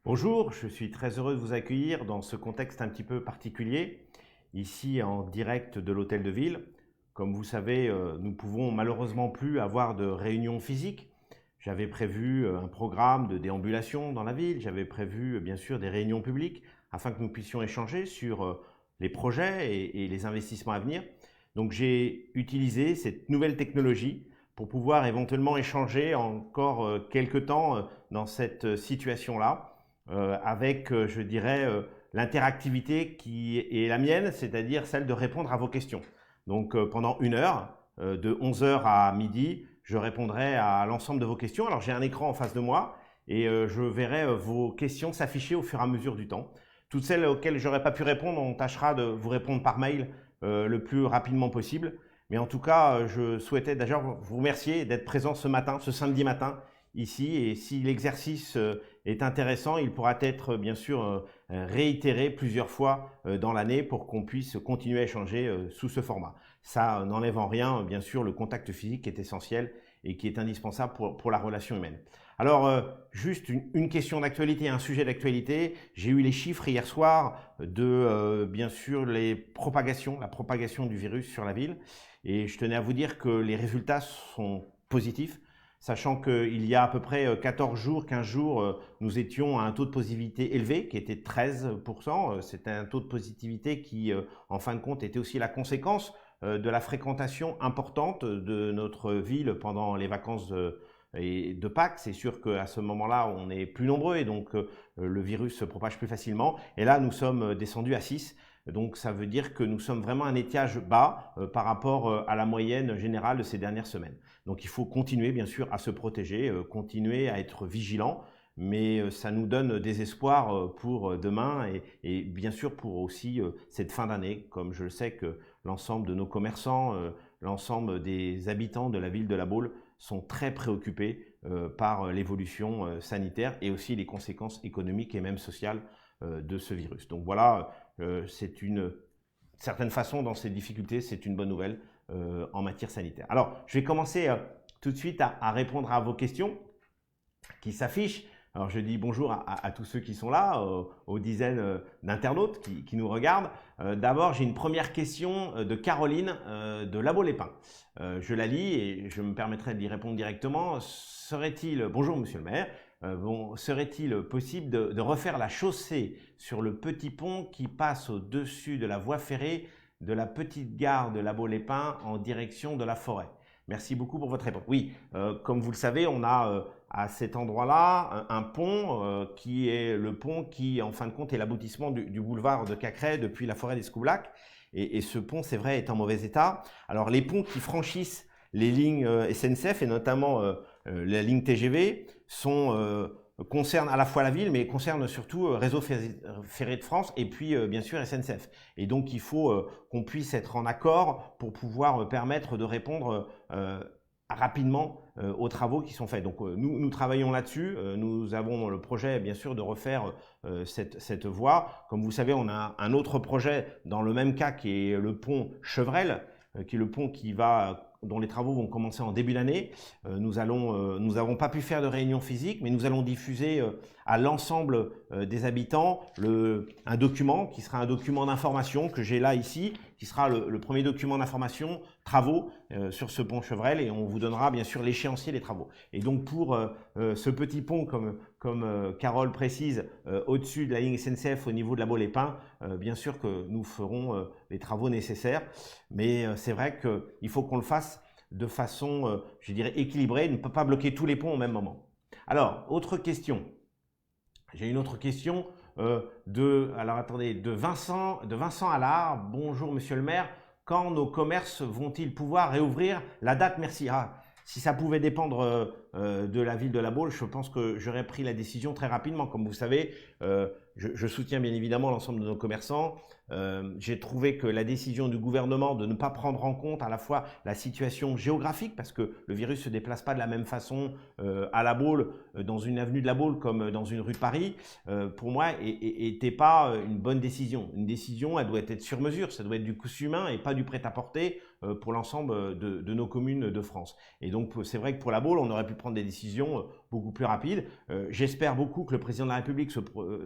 Bonjour, je suis très heureux de vous accueillir dans ce contexte un petit peu particulier, ici en direct de l'Hôtel de Ville. Comme vous savez, nous pouvons malheureusement plus avoir de réunions physiques. J'avais prévu un programme de déambulation dans la ville, j'avais prévu bien sûr des réunions publiques afin que nous puissions échanger sur les projets et les investissements à venir. Donc j'ai utilisé cette nouvelle technologie pour pouvoir éventuellement échanger encore quelques temps dans cette situation-là. Avec, je dirais, l'interactivité qui est la mienne, c'est-à-dire celle de répondre à vos questions. Donc pendant 1 heure, de 11 heures à midi, je répondrai à l'ensemble de vos questions. Alors j'ai un écran en face de moi et je verrai vos questions s'afficher au fur et à mesure du temps. Toutes celles auxquelles je n'aurais pas pu répondre, on tâchera de vous répondre par mail le plus rapidement possible. Mais en tout cas, je souhaitais d'ailleurs vous remercier d'être présent ce matin, ce samedi matin, ici. Et si l'exercice est intéressant, il pourra être bien sûr réitéré plusieurs fois dans l'année pour qu'on puisse continuer à échanger sous ce format. Ça n'enlève en rien, bien sûr, le contact physique qui est essentiel et qui est indispensable pour la relation humaine. Alors, juste une question d'actualité, un sujet d'actualité. J'ai eu les chiffres hier soir de, bien sûr, la propagation du virus sur la ville. Et je tenais à vous dire que les résultats sont positifs, sachant qu'il y a à peu près 14 jours, 15 jours, nous étions à un taux de positivité élevé qui était 13%. C'était un taux de positivité qui, en fin de compte, était aussi la conséquence de la fréquentation importante de notre ville pendant les vacances de Pâques. C'est sûr qu'à ce moment-là, on est plus nombreux et donc le virus se propage plus facilement. Et là, nous sommes descendus à 6. Donc ça veut dire que nous sommes vraiment à un étiage bas par rapport à la moyenne générale de ces dernières semaines. Donc il faut continuer bien sûr à se protéger, continuer à être vigilant, mais ça nous donne des espoirs pour demain et bien sûr pour aussi cette fin d'année, comme je le sais que l'ensemble de nos commerçants, l'ensemble des habitants de la ville de La Baule sont très préoccupés par l'évolution sanitaire et aussi les conséquences économiques et même sociales de ce virus. Donc voilà, c'est une certaine façon dans ces difficultés, c'est une bonne nouvelle en matière sanitaire. Alors, je vais commencer tout de suite à répondre à vos questions qui s'affichent. Alors, je dis bonjour à tous ceux qui sont là, aux dizaines d'internautes qui nous regardent. D'abord, j'ai une première question de Caroline de La Baule-les-Pins. Je la lis et je me permettrai d'y répondre directement. Bonjour monsieur le maire, serait-il possible de refaire la chaussée sur le petit pont qui passe au-dessus de la voie ferrée de la petite gare de La Baule-les-Pins en direction de la forêt? Merci beaucoup pour votre réponse. Oui, comme vous le savez, on a à cet endroit-là un pont qui est le pont qui, en fin de compte, est l'aboutissement du boulevard de Cacrès depuis la forêt des Scoublacs. Et ce pont, c'est vrai, est en mauvais état. Alors, les ponts qui franchissent les lignes SNCF et notamment la ligne TGV concernent à la fois la ville, mais concernent surtout Réseau Ferré de France et puis bien sûr SNCF. Et donc il faut qu'on puisse être en accord pour pouvoir permettre de répondre rapidement aux travaux qui sont faits. Donc nous travaillons là-dessus. Nous avons le projet bien sûr de refaire cette voie. Comme vous savez, on a un autre projet dans le même cas qui est le pont Chevrel, qui est le pont dont les travaux vont commencer en début d'année. Nous n'avons pas pu faire de réunion physique, mais nous allons diffuser à l'ensemble des habitants un document qui sera un document d'information que j'ai là ici, qui sera le premier document d'information travaux sur ce pont Chevrel, et on vous donnera bien sûr l'échéancier des travaux. Et donc pour ce petit pont, comme Carole précise, au-dessus de la ligne SNCF au niveau de La Baule-les-Pins, bien sûr que nous ferons les travaux nécessaires, mais c'est vrai qu'il faut qu'on le fasse de façon, je dirais, équilibrée. On ne peut pas bloquer tous les ponts au même moment. Alors, autre question. J'ai une autre question de Vincent Allard. Bonjour monsieur le maire, quand nos commerces vont-ils pouvoir réouvrir? La date, merci. Si ça pouvait dépendre de la ville de La Baule, je pense que j'aurais pris la décision très rapidement. Comme vous savez, je soutiens bien évidemment l'ensemble de nos commerçants. J'ai trouvé que la décision du gouvernement de ne pas prendre en compte à la fois la situation géographique, parce que le virus ne se déplace pas de la même façon à La Baule, dans une avenue de La Baule comme dans une rue de Paris, pour moi, n'était pas une bonne décision. Une décision, elle doit être sur mesure, ça doit être du coût humain et pas du prêt-à-porter pour l'ensemble de nos communes de France. Et donc, c'est vrai que pour La Baule, on aurait pu prendre prendre des décisions beaucoup plus rapides. J'espère beaucoup que le président de la République,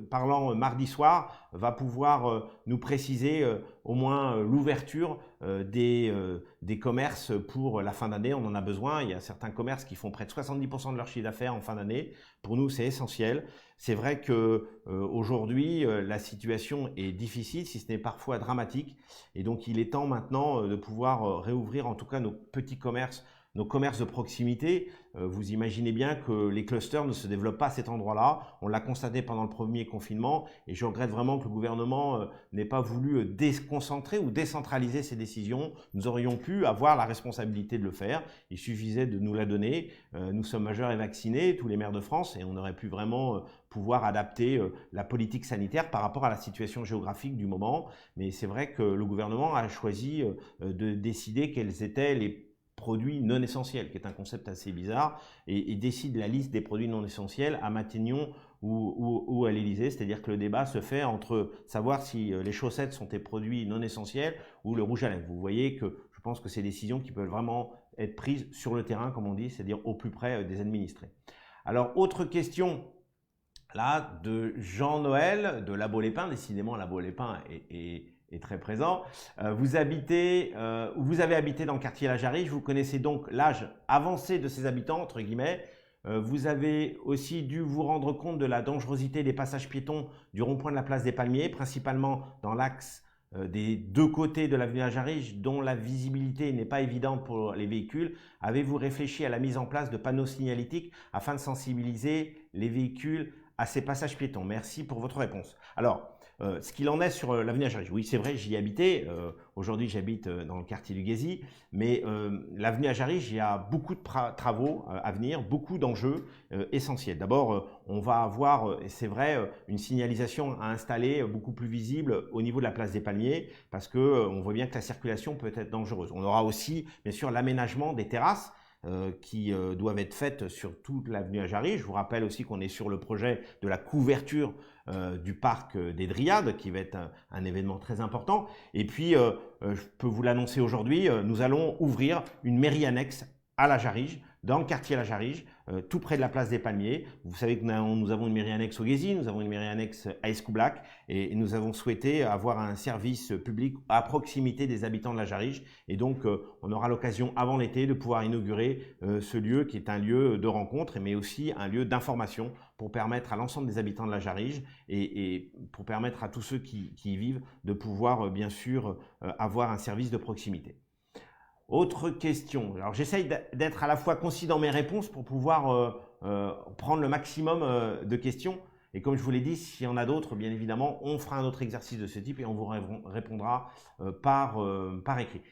parlant mardi soir, va pouvoir nous préciser au moins l'ouverture des commerces pour la fin d'année. On en a besoin. Il y a certains commerces qui font près de 70% de leur chiffre d'affaires en fin d'année. Pour nous, c'est essentiel. C'est vrai que aujourd'hui, la situation est difficile, si ce n'est parfois dramatique. Et donc, il est temps maintenant de pouvoir réouvrir en tout cas nos petits commerces, nos commerces de proximité. Vous imaginez bien que les clusters ne se développent pas à cet endroit-là. On l'a constaté pendant le premier confinement et je regrette vraiment que le gouvernement n'ait pas voulu déconcentrer ou décentraliser ces décisions. Nous aurions pu avoir la responsabilité de le faire. Il suffisait de nous la donner. Nous sommes majeurs et vaccinés, tous les maires de France, et on aurait pu vraiment pouvoir adapter la politique sanitaire par rapport à la situation géographique du moment. Mais c'est vrai que le gouvernement a choisi de décider quels étaient les produits non essentiels, qui est un concept assez bizarre, et décide la liste des produits non essentiels à Matignon ou à l'Élysée, c'est-à-dire que le débat se fait entre savoir si les chaussettes sont des produits non essentiels ou le rouge à lèvres. Vous voyez que je pense que c'est des décisions qui peuvent vraiment être prises sur le terrain, comme on dit, c'est-à-dire au plus près des administrés. Alors, autre question là de Jean-Noël de La Baule-les-Pins, décidément La Baule-les-Pins est très présent. Vous avez habité dans le quartier La Jarige, vous connaissez donc l'âge avancé de ses habitants, entre guillemets. Vous avez aussi dû vous rendre compte de la dangerosité des passages piétons du rond-point de la place des Palmiers, principalement dans l'axe des deux côtés de l'avenue La Jarige, dont la visibilité n'est pas évidente pour les véhicules. Avez-vous réfléchi à la mise en place de panneaux signalétiques afin de sensibiliser les véhicules à ces passages piétons? Merci pour votre réponse. Alors, ce qu'il en est sur l'avenue La Jarige, oui c'est vrai, j'y habitais, aujourd'hui j'habite dans le quartier du Guézy, mais l'avenue La Jarige, il y a beaucoup de travaux à venir, beaucoup d'enjeux essentiels. D'abord, on va avoir, et c'est vrai, une signalisation à installer beaucoup plus visible au niveau de la place des Palmiers, parce qu'on voit bien que la circulation peut être dangereuse. On aura aussi, bien sûr, l'aménagement des terrasses, qui doivent être faites sur toute l'avenue La Jarige. Je vous rappelle aussi qu'on est sur le projet de la couverture du parc des Dryades, qui va être un événement très important. Et puis, je peux vous l'annoncer aujourd'hui, nous allons ouvrir une mairie annexe à La Jarige, dans le quartier La Jarige, tout près de la place des Palmiers. Vous savez que nous avons une mairie annexe au Guézy, nous avons une mairie annexe à Escoublac, et nous avons souhaité avoir un service public à proximité des habitants de La Jarige. Et donc, on aura l'occasion avant l'été de pouvoir inaugurer ce lieu qui est un lieu de rencontre, mais aussi un lieu d'information pour permettre à l'ensemble des habitants de La Jarige et pour permettre à tous ceux qui y vivent de pouvoir, bien sûr, avoir un service de proximité. Autre question. Alors, j'essaye d'être à la fois concis dans mes réponses pour pouvoir prendre le maximum de questions. Et comme je vous l'ai dit, s'il y en a d'autres, bien évidemment, on fera un autre exercice de ce type et on vous répondra par écrit.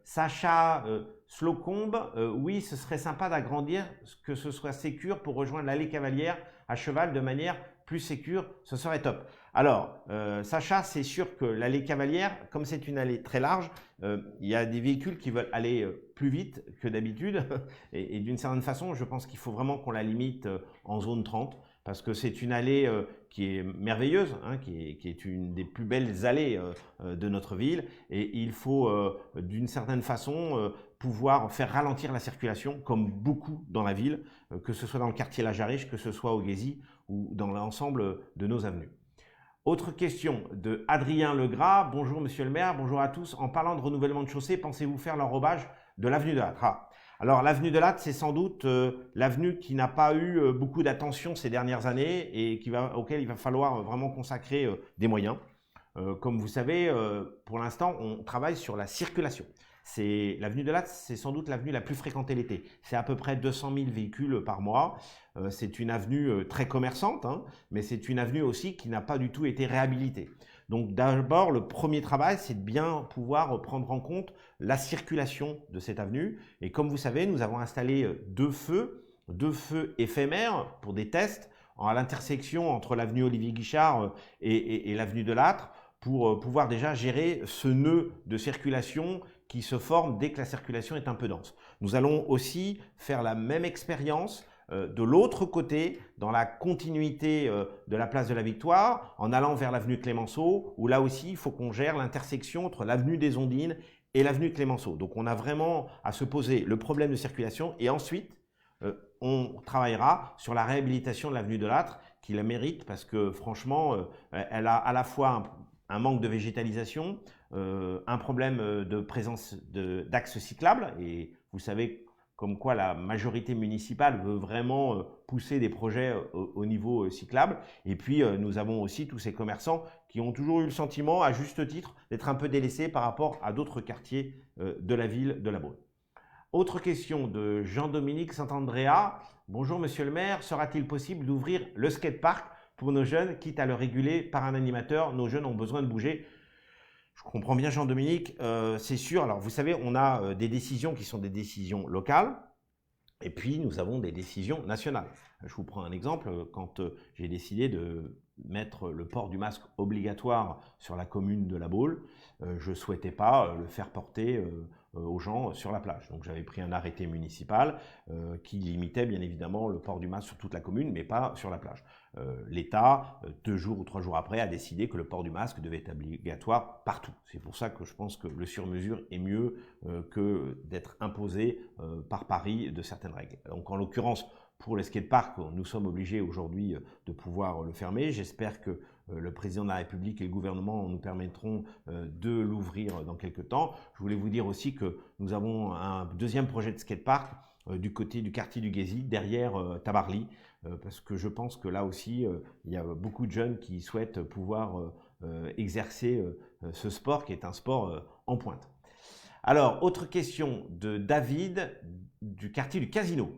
Sacha Slocombe, oui, ce serait sympa d'agrandir, que ce soit sécure pour rejoindre l'allée Cavalière à cheval de manière plus sécure, ce serait top. Alors, Sacha, c'est sûr que l'allée Cavalière, comme c'est une allée très large, il y a des véhicules qui veulent aller plus vite que d'habitude. Et d'une certaine façon, je pense qu'il faut vraiment qu'on la limite en zone 30, parce que c'est une allée qui est merveilleuse, hein, qui est une des plus belles allées de notre ville. Et il faut, d'une certaine façon, pouvoir faire ralentir la circulation, comme beaucoup dans la ville, que ce soit dans le quartier La Jarige, que ce soit au Guézy ou dans l'ensemble de nos avenues. Autre question de Adrien Legras. Bonjour Monsieur le maire, bonjour à tous. En parlant de renouvellement de chaussée, pensez-vous faire l'enrobage de l'avenue de Lattre? Alors l'avenue de Lattre, c'est sans doute l'avenue qui n'a pas eu beaucoup d'attention ces dernières années et auquel il va falloir vraiment consacrer des moyens. Comme vous savez, pour l'instant, on travaille sur la circulation. L'avenue de Lattre, c'est sans doute l'avenue la plus fréquentée l'été. C'est à peu près 200 000 véhicules par mois. C'est une avenue très commerçante, hein, mais c'est une avenue aussi qui n'a pas du tout été réhabilitée. Donc d'abord, le premier travail, c'est de bien pouvoir prendre en compte la circulation de cette avenue. Et comme vous savez, nous avons installé deux feux éphémères pour des tests à l'intersection entre l'avenue Olivier Guichard et l'avenue de Lattre pour pouvoir déjà gérer ce nœud de circulation qui se forme dès que la circulation est un peu dense. Nous allons aussi faire la même expérience de l'autre côté, dans la continuité de la place de la Victoire, en allant vers l'avenue Clémenceau, où là aussi, il faut qu'on gère l'intersection entre l'avenue des Ondines et l'avenue Clémenceau. Donc, on a vraiment à se poser le problème de circulation et ensuite, on travaillera sur la réhabilitation de l'avenue de Lattre, qui la mérite parce que franchement, elle a à la fois un manque de végétalisation, un problème de présence d'axes cyclables, et vous savez comme quoi la majorité municipale veut vraiment pousser des projets au niveau cyclable. Et puis, nous avons aussi tous ces commerçants qui ont toujours eu le sentiment, à juste titre, d'être un peu délaissés par rapport à d'autres quartiers de la ville de La Baule. Autre question de Jean-Dominique Saint-Andrea. Bonjour Monsieur le maire, sera-t-il possible d'ouvrir le skatepark pour nos jeunes, quitte à le réguler par un animateur? Nos jeunes ont besoin de bouger. Je comprends bien Jean-Dominique, c'est sûr. Alors vous savez, on a des décisions qui sont des décisions locales et puis nous avons des décisions nationales. Je vous prends un exemple, quand j'ai décidé de mettre le port du masque obligatoire sur la commune de La Baule, je ne souhaitais pas le faire porter aux gens sur la plage. Donc j'avais pris un arrêté municipal qui limitait bien évidemment le port du masque sur toute la commune, mais pas sur la plage. L'État, 2 jours ou 3 jours après, a décidé que le port du masque devait être obligatoire partout. C'est pour ça que je pense que le sur-mesure est mieux que d'être imposé par Paris de certaines règles. Donc en l'occurrence, pour les skateparks, nous sommes obligés aujourd'hui de pouvoir le fermer. J'espère que le président de la République et le gouvernement nous permettront de l'ouvrir dans quelques temps. Je voulais vous dire aussi que nous avons un deuxième projet de skatepark du côté du quartier du Guésy, derrière Tabarly, parce que je pense que là aussi, il y a beaucoup de jeunes qui souhaitent pouvoir exercer ce sport qui est un sport en pointe. Alors, autre question de David du quartier du Casino.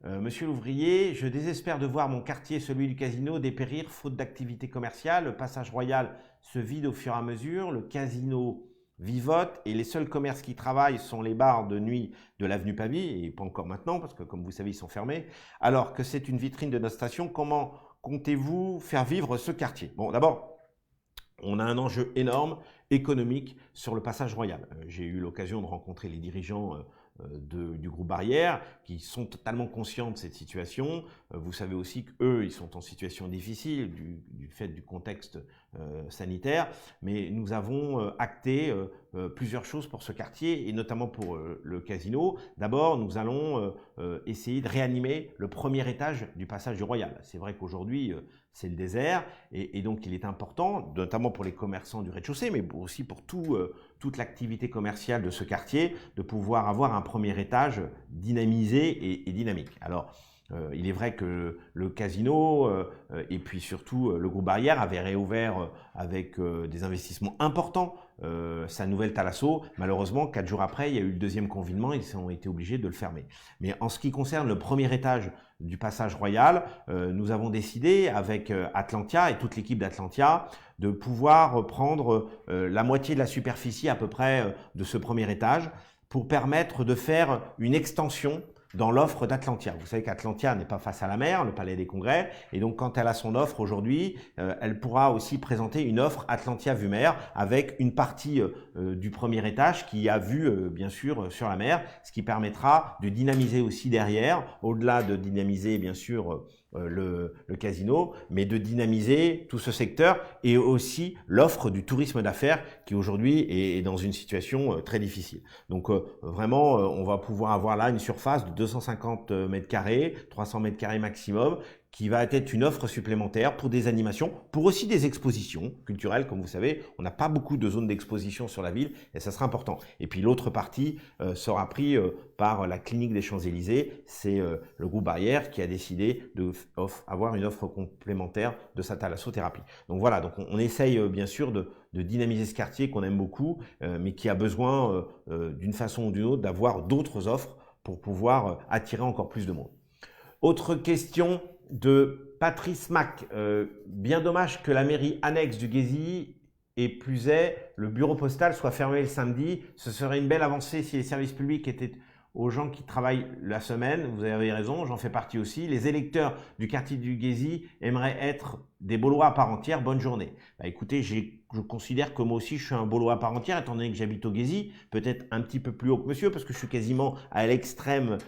Monsieur l'ouvrier, je désespère de voir mon quartier, celui du Casino, dépérir faute d'activité commerciale. Le passage royal se vide au fur et à mesure. Le Casino vivote et les seuls commerces qui travaillent sont les bars de nuit de l'avenue Pavie, et pas encore maintenant parce que comme vous savez ils sont fermés, alors que c'est une vitrine de notre station. Comment comptez-vous faire vivre ce quartier? Bon, d'abord, on a un enjeu énorme économique sur le passage royal. J'ai eu l'occasion de rencontrer les dirigeants du groupe Barrière qui sont totalement conscients de cette situation. Vous savez aussi qu'eux, ils sont en situation difficile du fait du contexte sanitaire, mais nous avons acté plusieurs choses pour ce quartier et notamment pour le Casino. D'abord, nous allons essayer de réanimer le premier étage du passage du Royal. C'est vrai qu'aujourd'hui, c'est le désert et donc il est important, notamment pour les commerçants du rez-de-chaussée, mais aussi pour toute l'activité commerciale de ce quartier, de pouvoir avoir un premier étage dynamisé et dynamique. Alors, il est vrai que le Casino et puis surtout le groupe Barrière avait réouvert avec des investissements importants sa nouvelle Thalasso. Malheureusement, 4 jours après, il y a eu le deuxième confinement, ils ont été obligés de le fermer. Mais en ce qui concerne le premier étage du passage royal, nous avons décidé avec Atlantia et toute l'équipe d'Atlantia de pouvoir prendre la moitié de la superficie à peu près de ce premier étage pour permettre de faire une extension dans l'offre d'Atlantia. Vous savez qu'Atlantia n'est pas face à la mer, le Palais des Congrès, et donc quand elle a son offre aujourd'hui, elle pourra aussi présenter une offre Atlantia vue mer avec une partie du premier étage qui a vue bien sûr sur la mer, ce qui permettra de dynamiser aussi derrière, au-delà de dynamiser bien sûr le Casino, mais de dynamiser tout ce secteur et aussi l'offre du tourisme d'affaires qui aujourd'hui est dans une situation très difficile. Donc vraiment, on va pouvoir avoir là une surface de 250 mètres carrés, 300 mètres carrés maximum, qui va être une offre supplémentaire pour des animations, pour aussi des expositions culturelles. Comme vous savez, on n'a pas beaucoup de zones d'exposition sur la ville et ça sera important. Et puis l'autre partie sera pris par la clinique des Champs-Élysées. C'est le groupe Barrière qui a décidé d'avoir une offre complémentaire de sa thalassothérapie. Donc voilà, donc on essaye bien sûr de dynamiser ce quartier qu'on aime beaucoup, mais qui a besoin d'une façon ou d'une autre d'avoir d'autres offres pour pouvoir attirer encore plus de monde. Autre question de Patrice Mac. Bien dommage que la mairie annexe du Guésy et plus est, le bureau postal soit fermé le samedi. Ce serait une belle avancée si les services publics étaient aux gens qui travaillent la semaine. Vous avez raison, j'en fais partie aussi. Les électeurs du quartier du Guésy aimeraient être des Baulois à part entière. Bonne journée. Bah, écoutez, je considère que moi aussi je suis un Baulois à part entière, étant donné que j'habite au Guésy, peut-être un petit peu plus haut que monsieur, parce que je suis quasiment à l'extrême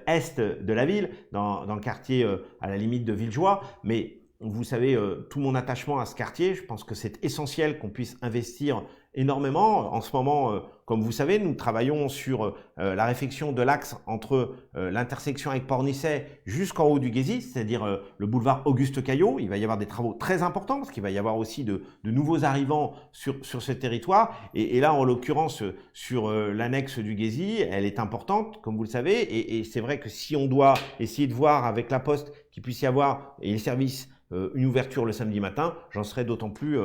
est de la ville, dans le quartier à la limite de Villejoie. Mais vous savez, tout mon attachement à ce quartier, je pense que c'est essentiel qu'on puisse investir énormément. En ce moment, comme vous savez, nous travaillons sur la réfection de l'axe entre l'intersection avec Pornicet jusqu'en haut du Gésy, c'est-à-dire le boulevard Auguste Caillot. Il va y avoir des travaux très importants parce qu'il va y avoir aussi de nouveaux arrivants sur ce territoire. Et là, en l'occurrence, sur l'annexe du Gésy, elle est importante, comme vous le savez. Et c'est vrai que si on doit essayer de voir avec la Poste qu'il puisse y avoir, et les services, une ouverture le samedi matin, j'en serais d'autant plus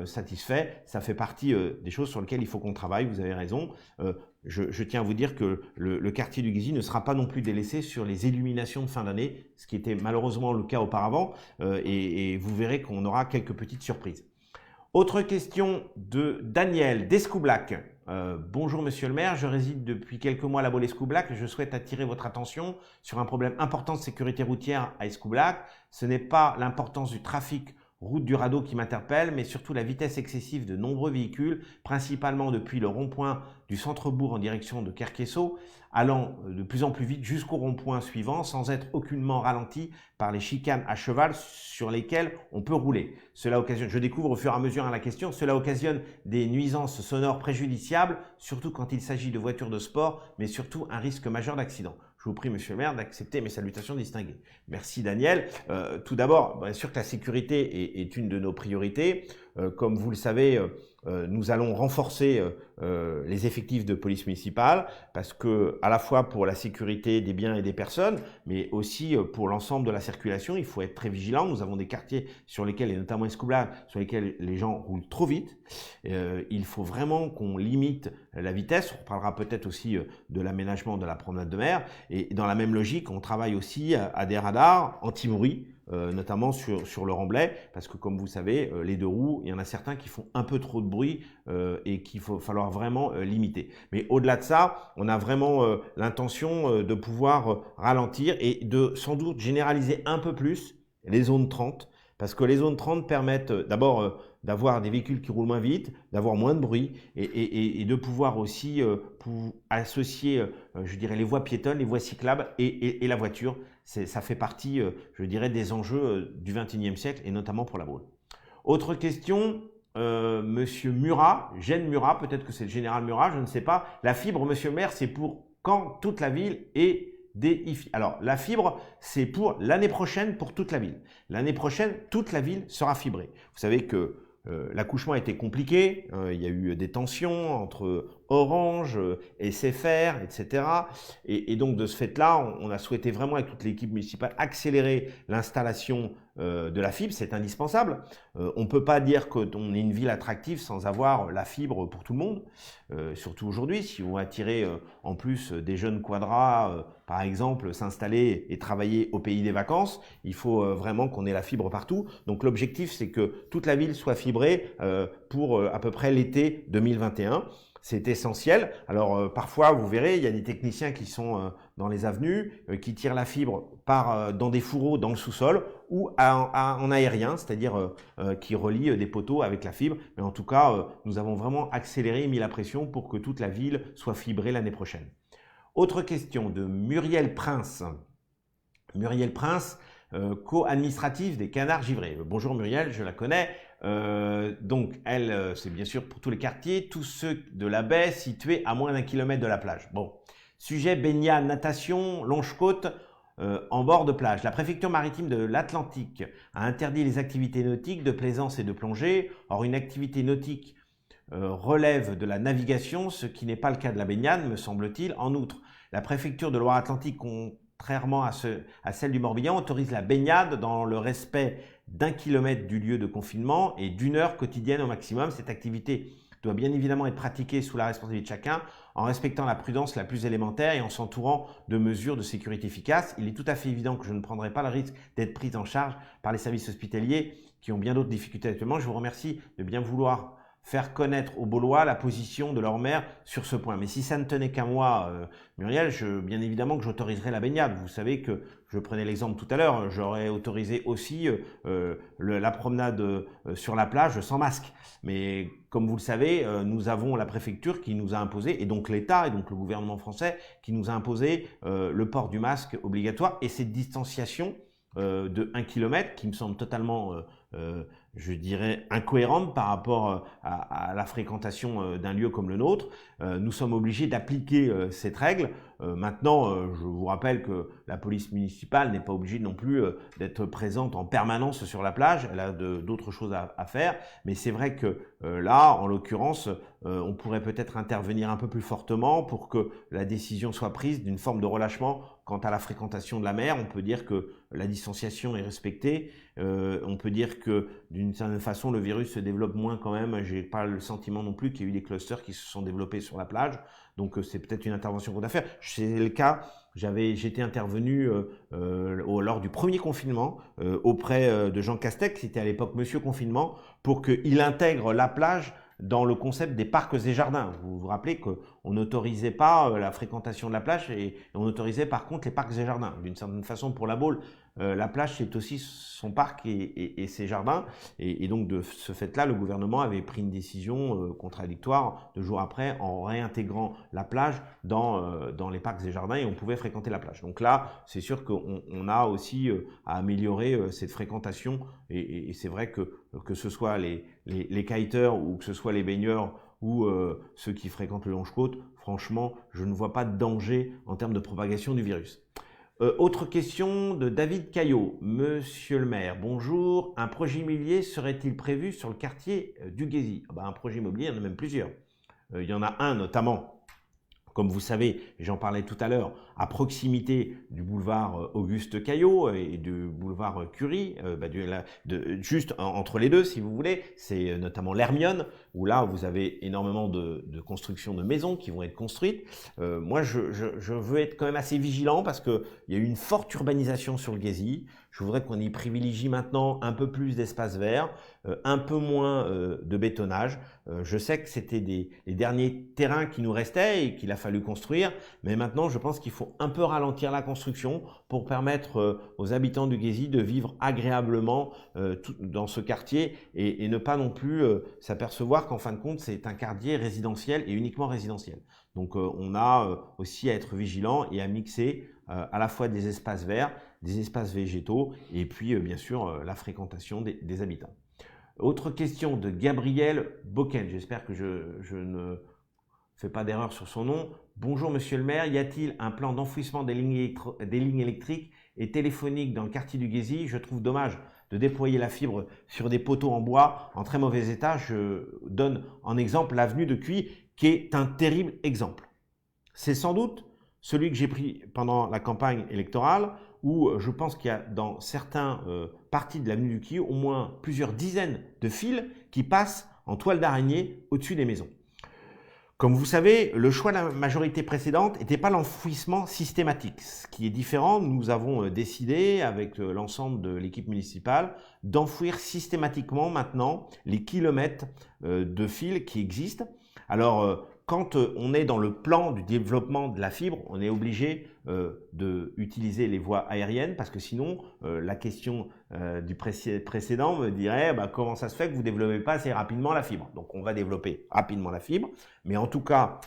satisfait. Ça fait partie des choses sur lesquelles il faut qu'on travaille, vous avez raison. Je tiens à vous dire que le quartier du Gésy ne sera pas non plus délaissé sur les illuminations de fin d'année, ce qui était malheureusement le cas auparavant, et vous verrez qu'on aura quelques petites surprises. Autre question de Daniel d'Escoublac. Bonjour Monsieur le maire, je réside depuis quelques mois à la Baule-Escoublac et je souhaite attirer votre attention sur un problème important de sécurité routière à Escoublac. Ce n'est pas l'importance du trafic route du Radeau qui m'interpelle, mais surtout la vitesse excessive de nombreux véhicules, principalement depuis le rond-point du centre-bourg en direction de Kerkesso, allant de plus en plus vite jusqu'au rond-point suivant sans être aucunement ralenti par les chicanes à cheval sur lesquelles on peut rouler. Cela occasionne, je découvre au fur et à mesure la question, cela occasionne des nuisances sonores préjudiciables, surtout quand il s'agit de voitures de sport, mais surtout un risque majeur d'accident. Je vous prie, Monsieur le maire, d'accepter mes salutations distinguées. Merci, Daniel. Tout d'abord, bien sûr que la sécurité est une de nos priorités. Comme vous le savez, nous allons renforcer les effectifs de police municipale parce que, à la fois pour la sécurité des biens et des personnes, mais aussi pour l'ensemble de la circulation, il faut être très vigilant. Nous avons des quartiers sur lesquels, et notamment Escoublac, sur lesquels les gens roulent trop vite. Il faut vraiment qu'on limite la vitesse. On parlera peut-être aussi de l'aménagement de la promenade de mer. Et dans la même logique, on travaille aussi à des radars anti-bruit, notamment sur le remblai, parce que comme vous savez, les deux roues, il y en a certains qui font un peu trop de bruit et qu'il faut falloir vraiment limiter. Mais au-delà de ça, on a vraiment l'intention de pouvoir ralentir et de sans doute généraliser un peu plus les zones 30, parce que les zones 30 permettent d'abord d'avoir des véhicules qui roulent moins vite, d'avoir moins de bruit et de pouvoir aussi associer, je dirais, les voies piétonnes, les voies cyclables et la voiture. Ça fait partie, je dirais, des enjeux du XXIe siècle et notamment pour la Baule. Autre question, Monsieur Murat, Gênes Murat, peut-être que c'est le général Murat, je ne sais pas. La fibre, Monsieur le maire, c'est pour quand toute la ville est des IFI. Alors, la fibre, c'est pour l'année prochaine pour toute la ville. L'année prochaine, toute la ville sera fibrée. Vous savez que l'accouchement a été compliqué, il y a eu des tensions entre Orange, SFR, etc. Et donc de ce fait-là, on a souhaité vraiment avec toute l'équipe municipale accélérer l'installation de la fibre, c'est indispensable. On ne peut pas dire qu'on est une ville attractive sans avoir la fibre pour tout le monde, surtout aujourd'hui, si on veut attirer en plus des jeunes quadras, par exemple, s'installer et travailler au pays des vacances, il faut vraiment qu'on ait la fibre partout. Donc l'objectif, c'est que toute la ville soit fibrée pour à peu près l'été 2021. C'est essentiel. Alors parfois, vous verrez, il y a des techniciens qui sont dans les avenues, qui tirent la fibre dans des fourreaux dans le sous-sol ou en aérien, c'est-à-dire qui relient des poteaux avec la fibre. Mais en tout cas, nous avons vraiment accéléré et mis la pression pour que toute la ville soit fibrée l'année prochaine. Autre question de Muriel Prince. Muriel Prince, co-administrative des Canards Givrés. Bonjour Muriel, je la connais. Donc elle, c'est bien sûr pour tous les quartiers, tous ceux de la baie situés à moins d'1 kilomètre de la plage. Bon, sujet baignade, natation, longe-côte en bord de plage. La préfecture maritime de l'Atlantique a interdit les activités nautiques de plaisance et de plongée. Or, une activité nautique relève de la navigation, ce qui n'est pas le cas de la baignade, me semble-t-il. En outre, la préfecture de Loire-Atlantique, contrairement à celle du Morbihan, autorise la baignade dans le respect d'1 kilomètre du lieu de confinement et d'1 heure quotidienne au maximum. Cette activité doit bien évidemment être pratiquée sous la responsabilité de chacun, en respectant la prudence la plus élémentaire et en s'entourant de mesures de sécurité efficaces. Il est tout à fait évident que je ne prendrai pas le risque d'être prise en charge par les services hospitaliers qui ont bien d'autres difficultés actuellement. Je vous remercie de bien vouloir faire connaître aux Baulois la position de leur maire sur ce point. Mais si ça ne tenait qu'à moi, Muriel, bien évidemment que j'autoriserai la baignade. Vous savez que, je prenais l'exemple tout à l'heure, j'aurais autorisé aussi la promenade sur la plage sans masque. Mais comme vous le savez, nous avons la préfecture qui nous a imposé, et donc l'État, et donc le gouvernement français, qui nous a imposé le port du masque obligatoire et cette distanciation de 1 kilomètre qui me semble totalement je dirais, incohérente par rapport à la fréquentation d'un lieu comme le nôtre. Nous sommes obligés d'appliquer cette règle. Maintenant, je vous rappelle que la police municipale n'est pas obligée non plus d'être présente en permanence sur la plage. Elle a d'autres choses à faire. Mais c'est vrai que là, en l'occurrence, on pourrait peut-être intervenir un peu plus fortement pour que la décision soit prise d'une forme de relâchement quant à la fréquentation de la mer. On peut dire que la distanciation est respectée. On peut dire que d'une certaine façon, le virus se développe moins quand même. J'ai pas le sentiment non plus qu'il y a eu des clusters qui se sont développés sur la plage. Donc c'est peut-être une intervention qu'on doit faire. C'est le cas. J'étais intervenu lors du premier confinement auprès de Jean Castex, c'était à l'époque Monsieur Confinement, pour qu'il intègre la plage dans le concept des parcs et jardins. Vous vous rappelez qu'on n'autorisait pas la fréquentation de la plage et on autorisait par contre les parcs et jardins. D'une certaine façon, pour la Baule, la plage c'est aussi son parc et ses jardins. Et donc de ce fait-là, le gouvernement avait pris une décision contradictoire 2 jours après en réintégrant la plage dans les parcs et jardins et on pouvait fréquenter la plage. Donc là, c'est sûr qu'on a aussi à améliorer cette fréquentation et c'est vrai que ce soit les kiteurs ou que ce soit les baigneurs ou ceux qui fréquentent le Longe-Côte, franchement, je ne vois pas de danger en termes de propagation du virus. Autre question de David Caillot. Monsieur le maire, bonjour. Un projet immobilier serait-il prévu sur le quartier du Guésy? Un projet immobilier, il y en a même plusieurs. Il y en a un notamment, comme vous savez, j'en parlais tout à l'heure, à proximité du boulevard Auguste Caillot et du boulevard Curie, juste entre les deux si vous voulez, c'est notamment l'Hermione, où là vous avez énormément de constructions de maisons qui vont être construites. Moi je veux être quand même assez vigilant parce qu'il y a eu une forte urbanisation sur le Guésy. Je voudrais qu'on y privilégie maintenant un peu plus d'espace vert, un peu moins de bétonnage. Je sais que c'était les derniers terrains qui nous restaient et qu'il a fallu construire, mais maintenant je pense qu'il faut un peu ralentir la construction pour permettre aux habitants du Guésy de vivre agréablement dans ce quartier et ne pas non plus s'apercevoir qu'en fin de compte c'est un quartier résidentiel et uniquement résidentiel. Donc on a aussi à être vigilant et à mixer à la fois des espaces verts, des espaces végétaux et puis bien sûr la fréquentation des habitants. Autre question de Gabriel Boken, j'espère que je ne fais pas d'erreur sur son nom. Bonjour monsieur le maire, y a-t-il un plan d'enfouissement des lignes électriques et téléphoniques dans le quartier du Guésy? Je trouve dommage de déployer la fibre sur des poteaux en bois en très mauvais état. Je donne en exemple l'avenue de Cuy qui est un terrible exemple. C'est sans doute celui que j'ai pris pendant la campagne électorale où je pense qu'il y a dans certains parties de l'avenue du Cuy au moins plusieurs dizaines de fils qui passent en toile d'araignée au-dessus des maisons. Comme vous savez, le choix de la majorité précédente n'était pas l'enfouissement systématique. Ce qui est différent, nous avons décidé avec l'ensemble de l'équipe municipale d'enfouir systématiquement maintenant les kilomètres de fils qui existent. Alors, quand on est dans le plan du développement de la fibre, on est obligé d'utiliser les voies aériennes parce que sinon, la question du précédent me dirait comment ça se fait que vous ne développez pas assez rapidement la fibre. Donc, on va développer rapidement la fibre, mais en tout cas,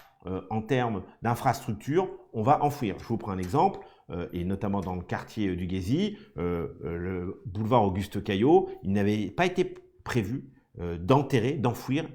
en termes d'infrastructure, on va enfouir. Je vous prends un exemple, et notamment dans le quartier du Guésy, le boulevard Auguste Caillot, il n'avait pas été prévu d'enfouir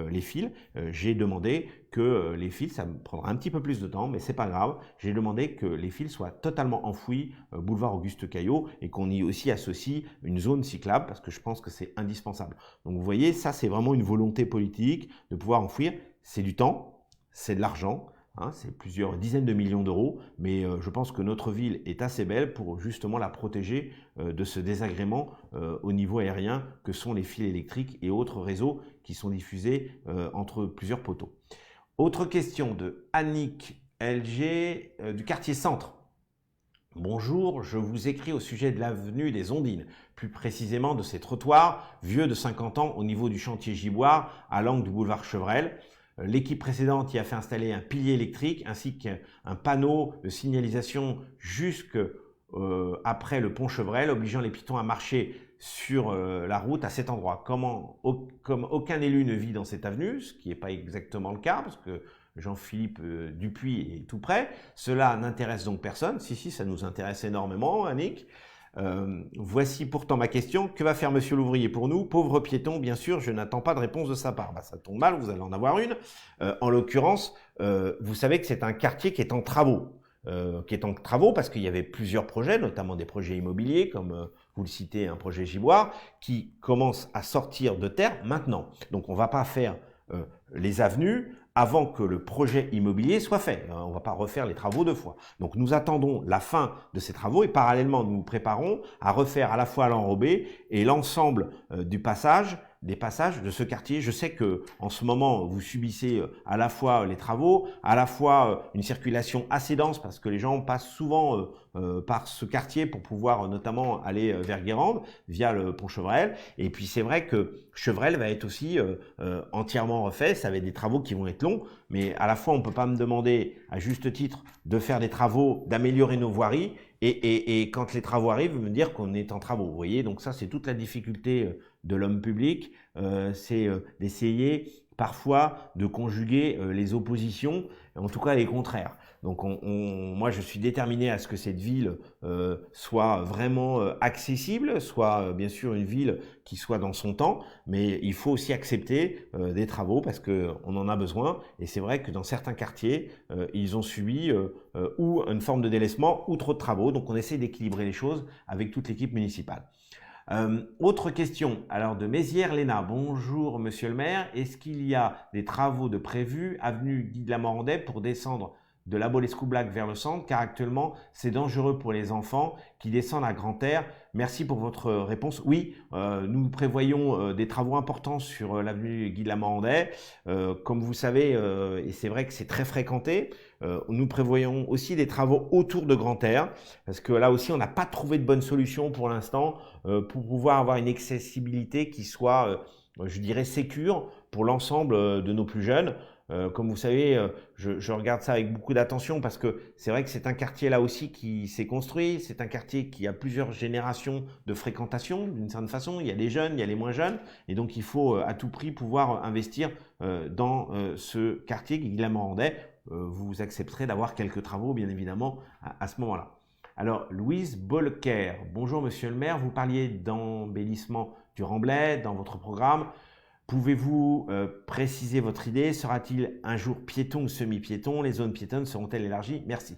les fils. J'ai demandé que les fils, ça me prendra un petit peu plus de temps, mais c'est pas grave. J'ai demandé que les fils soient totalement enfouis boulevard Auguste Caillot et qu'on y aussi associe une zone cyclable parce que je pense que c'est indispensable. Donc vous voyez, ça c'est vraiment une volonté politique de pouvoir enfouir. C'est du temps, c'est de l'argent. C'est plusieurs dizaines de millions d'euros, mais je pense que notre ville est assez belle pour justement la protéger de ce désagrément au niveau aérien que sont les fils électriques et autres réseaux qui sont diffusés entre plusieurs poteaux. Autre question de Annick LG du quartier Centre. Bonjour, je vous écris au sujet de l'avenue des Ondines, plus précisément de ces trottoirs vieux de 50 ans au niveau du chantier Giboire à l'angle du boulevard Chevrel. L'équipe précédente y a fait installer un pilier électrique ainsi qu'un panneau de signalisation jusque après le pont Chevrel, obligeant les piétons à marcher sur la route à cet endroit. Comme aucun élu ne vit dans cette avenue, ce qui n'est pas exactement le cas, parce que Jean-Philippe Dupuis est tout près, cela n'intéresse donc personne. Si, ça nous intéresse énormément, Annick. Voici pourtant ma question. Que va faire monsieur l'ouvrier pour nous? Pauvre piéton, bien sûr, je n'attends pas de réponse de sa part. Ça tombe mal, vous allez en avoir une. En l'occurrence, vous savez que c'est un quartier qui est en travaux. Parce qu'il y avait plusieurs projets, notamment des projets immobiliers, comme vous le citez, un projet Giboire, qui commence à sortir de terre maintenant. Donc on ne va pas faire les avenues avant que le projet immobilier soit fait. On ne va pas refaire les travaux deux fois. Donc nous attendons la fin de ces travaux et parallèlement nous nous préparons à refaire à la fois l'enrobé et l'ensemble des passages de ce quartier. Je sais que en ce moment, vous subissez à la fois les travaux, à la fois une circulation assez dense parce que les gens passent souvent par ce quartier pour pouvoir notamment aller vers Guérande via le pont Chevrel. Et puis c'est vrai que Chevrel va être aussi entièrement refait. Ça va être des travaux qui vont être longs, mais à la fois on peut pas me demander à juste titre de faire des travaux, d'améliorer nos voiries. Et quand les travaux arrivent, me dire qu'on est en travaux. Vous voyez, donc ça c'est toute la difficulté de l'homme public, c'est d'essayer parfois de conjuguer les oppositions, en tout cas les contraires. Donc moi je suis déterminé à ce que cette ville soit vraiment accessible, soit bien sûr une ville qui soit dans son temps, mais il faut aussi accepter des travaux parce qu'on en a besoin. Et c'est vrai que dans certains quartiers, ils ont subi ou une forme de délaissement ou trop de travaux. Donc on essaie d'équilibrer les choses avec toute l'équipe municipale. Autre question, alors de Mézières-Léna. Bonjour monsieur le maire, est-ce qu'il y a des travaux de prévus avenue Guy de la Morandais pour descendre de la Bolescu-Black vers le centre, car actuellement c'est dangereux pour les enfants qui descendent à grand air. Merci pour votre réponse. Oui, nous prévoyons des travaux importants sur l'avenue Guy de la Morandais. Comme vous savez, et c'est vrai que c'est très fréquenté, nous prévoyons aussi des travaux autour de grand air, parce que là aussi on n'a pas trouvé de bonne solution pour l'instant pour pouvoir avoir une accessibilité qui soit, je dirais, sécure pour l'ensemble de nos plus jeunes. Comme vous savez, je regarde ça avec beaucoup d'attention parce que c'est vrai que c'est un quartier là aussi qui s'est construit, c'est un quartier qui a plusieurs générations de fréquentation d'une certaine façon, il y a les jeunes, il y a les moins jeunes, et donc il faut à tout prix pouvoir investir dans ce quartier qui la Morandais. Vous accepterez d'avoir quelques travaux bien évidemment à ce moment-là. Alors Louise Bolker, bonjour monsieur le maire, vous parliez d'embellissement du Remblai dans votre programme. Pouvez-vous préciser votre idée? Sera-t-il un jour piéton ou semi-piéton? Les zones piétonnes seront-elles élargies? Merci.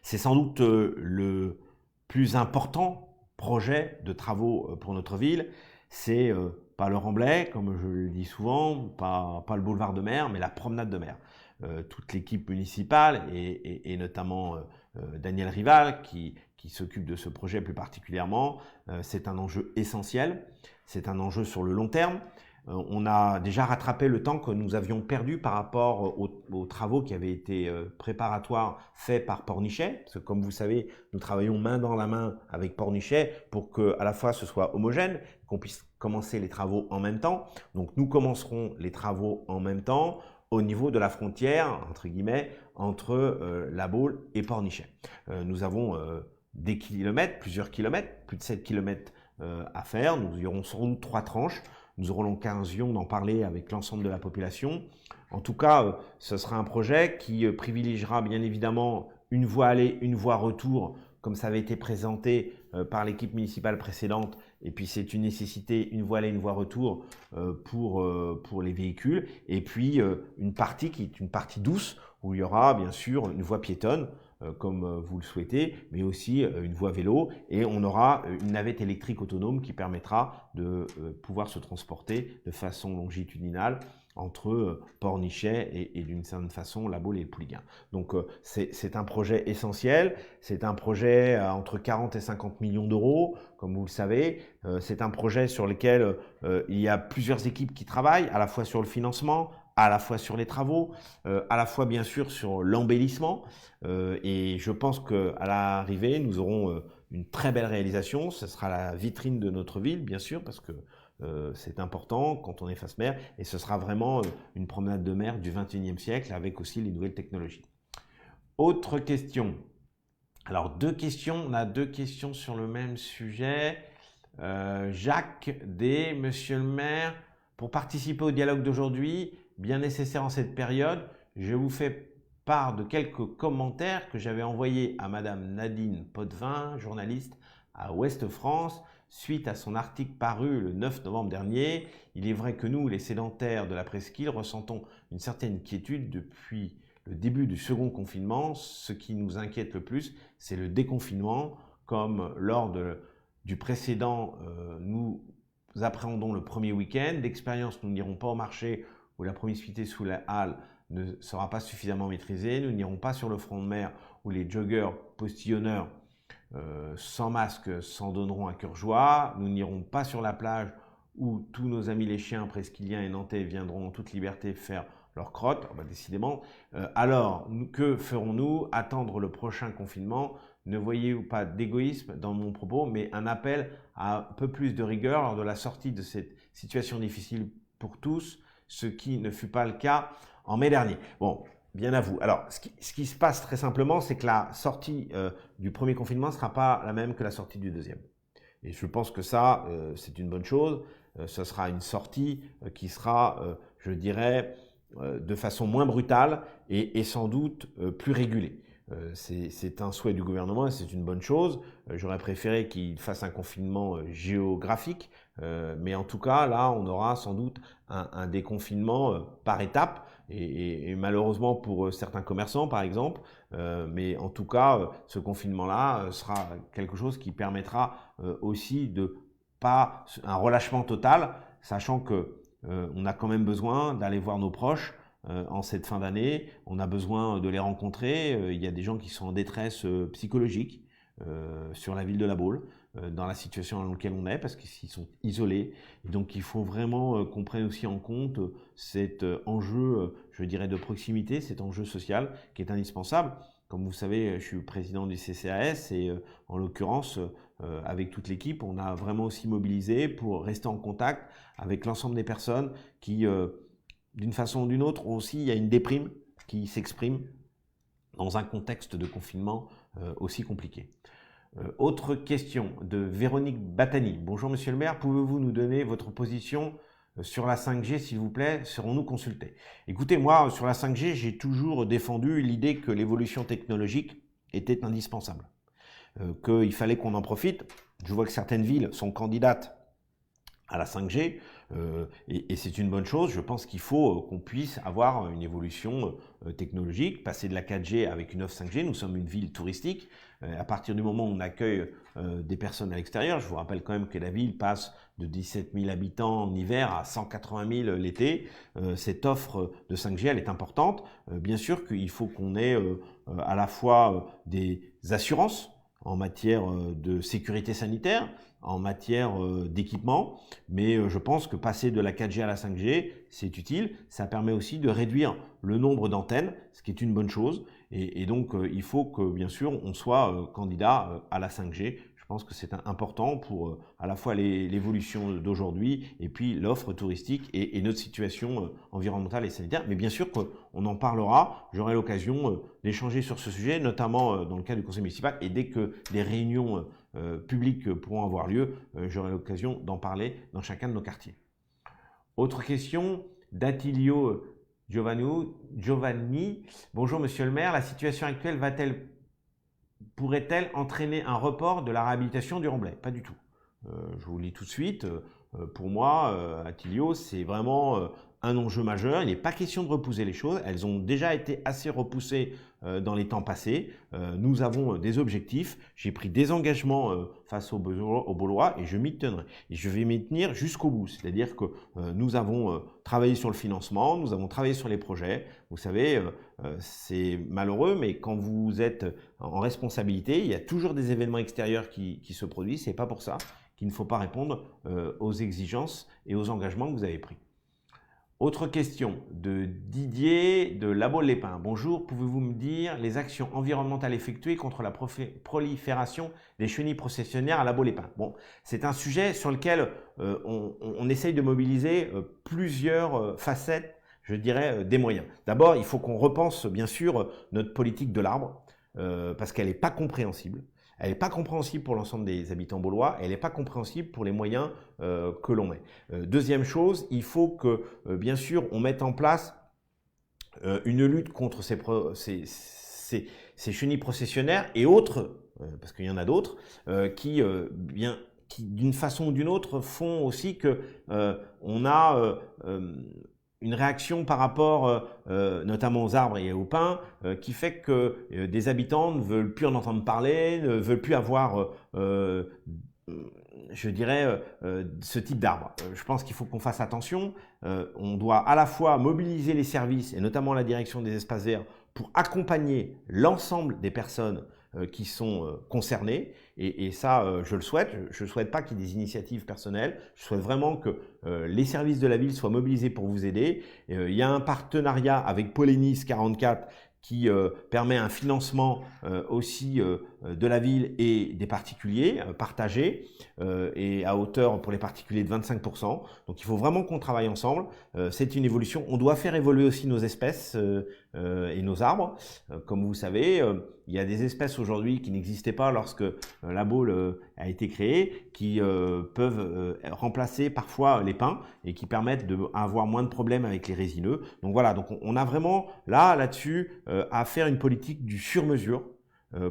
C'est sans doute le plus important projet de travaux pour notre ville. C'est pas le Remblai, comme je le dis souvent, pas le boulevard de Mer, mais la promenade de Mer. Toute l'équipe municipale et notamment Daniel Rival qui s'occupe de ce projet plus particulièrement, c'est un enjeu essentiel, c'est un enjeu sur le long terme. On a déjà rattrapé le temps que nous avions perdu par rapport aux travaux qui avaient été préparatoires faits par Pornichet, parce que comme vous savez, nous travaillons main dans la main avec Pornichet pour que à la fois ce soit homogène, qu'on puisse commencer les travaux en même temps. Donc nous commencerons les travaux en même temps au niveau de la frontière, entre guillemets, entre La Baule et Pornichet. Nous avons des kilomètres, plusieurs kilomètres, plus de 7 kilomètres à faire. Nous y aurons sans doute 3 tranches. Nous aurons l'occasion d'en parler avec l'ensemble de la population. En tout cas, ce sera un projet qui privilégiera bien évidemment une voie aller, une voie retour, comme ça avait été présenté par l'équipe municipale précédente. Et puis c'est une nécessité, une voie aller, une voie retour pour les véhicules. Et puis une partie qui est une partie douce, où il y aura bien sûr une voie piétonne, comme vous le souhaitez, mais aussi une voie vélo, et on aura une navette électrique autonome qui permettra de pouvoir se transporter de façon longitudinale entre Pornichet et d'une certaine façon La Baule et le Pouliguen. Donc c'est un projet essentiel, c'est un projet entre 40 et 50 millions d'euros, comme vous le savez. C'est un projet sur lequel il y a plusieurs équipes qui travaillent, à la fois sur le financement, à la fois sur les travaux, à la fois bien sûr sur l'embellissement. Et je pense qu'à l'arrivée, nous aurons une très belle réalisation. Ce sera la vitrine de notre ville, bien sûr, parce que c'est important quand on est face mer. Et ce sera vraiment une promenade de mer du 21e siècle avec aussi les nouvelles technologies. Autre question. Alors, on a deux questions sur le même sujet. Jacques D, monsieur le maire, pour participer au dialogue d'aujourd'hui, bien nécessaire en cette période, je vous fais part de quelques commentaires que j'avais envoyés à madame Nadine Potvin, journaliste, à Ouest France suite à son article paru le 9 novembre dernier. Il est vrai que nous, les sédentaires de la presqu'île, ressentons une certaine inquiétude depuis le début du second confinement. Ce qui nous inquiète le plus, c'est le déconfinement. Comme lors du précédent, nous appréhendons le premier week-end. D'expérience, nous n'irons pas au marché où la promiscuité sous la halle ne sera pas suffisamment maîtrisée. Nous n'irons pas sur le front de mer où les joggeurs, postillonneurs sans masque s'en donneront à cœur joie. Nous n'irons pas sur la plage où tous nos amis les chiens presqu'îliens et nantais viendront en toute liberté faire leur crotte. Décidément. Alors, que ferons-nous? Attendre le prochain confinement? Ne voyez-vous pas d'égoïsme dans mon propos, mais un appel à un peu plus de rigueur lors de la sortie de cette situation difficile pour tous, ce qui ne fut pas le cas en mai dernier. Bon, bien à vous. Alors, ce qui se passe très simplement, c'est que la sortie du premier confinement ne sera pas la même que la sortie du deuxième. Et je pense que ça, c'est une bonne chose. Ce sera une sortie qui sera, je dirais, de façon moins brutale et sans doute plus régulée. C'est un souhait du gouvernement et c'est une bonne chose. J'aurais préféré qu'il fasse un confinement géographique, mais en tout cas, là, on aura sans doute un déconfinement par étapes et malheureusement pour certains commerçants, par exemple. Mais en tout cas, ce confinement-là sera quelque chose qui permettra aussi de pas un relâchement total, sachant que on a quand même besoin d'aller voir nos proches en cette fin d'année. On a besoin de les rencontrer. Il y a des gens qui sont en détresse psychologique sur la ville de La Baule, dans la situation dans laquelle on est, parce qu'ils sont isolés. Et donc, il faut vraiment qu'on prenne aussi en compte cet enjeu, je dirais, de proximité, cet enjeu social qui est indispensable. Comme vous savez, je suis président du CCAS et en l'occurrence, avec toute l'équipe, on a vraiment aussi mobilisé pour rester en contact avec l'ensemble des personnes qui, d'une façon ou d'une autre, aussi, il y a une déprime qui s'exprime dans un contexte de confinement aussi compliqué. Autre question de Véronique Batani. Bonjour Monsieur le maire, pouvez-vous nous donner votre position sur la 5G, s'il vous plaît? Serons-nous consultés? Écoutez, moi, sur la 5G, j'ai toujours défendu l'idée que l'évolution technologique était indispensable, qu'il fallait qu'on en profite. Je vois que certaines villes sont candidates à la 5G, et c'est une bonne chose. Je pense qu'il faut qu'on puisse avoir une évolution technologique, passer de la 4G avec une offre 5G. Nous sommes une ville touristique. À partir du moment où on accueille des personnes à l'extérieur, je vous rappelle quand même que la ville passe de 17 000 habitants en hiver à 180 000 l'été. Cette offre de 5G, elle est importante. Bien sûr qu'il faut qu'on ait à la fois des assurances en matière de sécurité sanitaire, en matière d'équipement, mais je pense que passer de la 4G à la 5G, c'est utile. Ça permet aussi de réduire le nombre d'antennes, ce qui est une bonne chose. Et donc, il faut que, bien sûr, on soit candidat à la 5G. Je pense que c'est important pour à la fois l'évolution d'aujourd'hui et puis l'offre touristique et notre situation environnementale et sanitaire. Mais bien sûr qu'on en parlera. J'aurai l'occasion d'échanger sur ce sujet, notamment dans le cadre du conseil municipal. Et dès que des réunions publiques pourront avoir lieu, j'aurai l'occasion d'en parler dans chacun de nos quartiers. Autre question d'Attilio Giovanni. Bonjour Monsieur le maire, la situation actuelle pourrait-elle entraîner un report de la réhabilitation du Remblai? Pas du tout. Je vous le dis tout de suite. Pour moi, Attilio, c'est vraiment un enjeu majeur. Il n'est pas question de repousser les choses. Elles ont déjà été assez repoussées dans les temps passés. Nous avons des objectifs. J'ai pris des engagements face aux Baulois et je m'y tiendrai. Et je vais m'y tenir jusqu'au bout. C'est-à-dire que nous avons travaillé sur le financement, nous avons travaillé sur les projets. Vous savez, c'est malheureux, mais quand vous êtes en responsabilité, il y a toujours des événements extérieurs qui se produisent. C'est pas pour ça qu'il ne faut pas répondre aux exigences et aux engagements que vous avez pris. Autre question de Didier de La Baule-les-Pins. Bonjour, pouvez-vous me dire les actions environnementales effectuées contre la prolifération des chenilles processionnaires à La Baule-les-Pins? Bon, c'est un sujet sur lequel on essaye de mobiliser plusieurs facettes, je dirais, des moyens. D'abord, il faut qu'on repense bien sûr notre politique de l'arbre parce qu'elle n'est pas compréhensible. Elle n'est pas compréhensible pour l'ensemble des habitants baulois, elle n'est pas compréhensible pour les moyens que l'on met. Deuxième chose, il faut que, bien sûr, on mette en place une lutte contre ces ces chenilles processionnaires et autres, parce qu'il y en a d'autres, qui d'une façon ou d'une autre font aussi que on a une réaction par rapport notamment aux arbres et aux pins qui fait que des habitants ne veulent plus en entendre parler, ne veulent plus avoir je dirais, ce type d'arbre. Je pense qu'il faut qu'on fasse attention. On doit à la fois mobiliser les services, et notamment la direction des espaces verts, pour accompagner l'ensemble des personnes qui sont concernées. Et ça, je le souhaite. Je ne souhaite pas qu'il y ait des initiatives personnelles. Je souhaite vraiment que les services de la ville soient mobilisés pour vous aider. Il y a un partenariat avec Polénis 44 qui permet un financement aussi de la ville et des particuliers partagé et à hauteur pour les particuliers de 25%. Donc il faut vraiment qu'on travaille ensemble. C'est une évolution. On doit faire évoluer aussi nos espèces et nos arbres. Comme vous savez, il y a des espèces aujourd'hui qui n'existaient pas lorsque la Baule a été créée, qui peuvent remplacer parfois les pins et qui permettent d'avoir moins de problèmes avec les résineux. Donc voilà, donc on a vraiment là-dessus à faire une politique du sur-mesure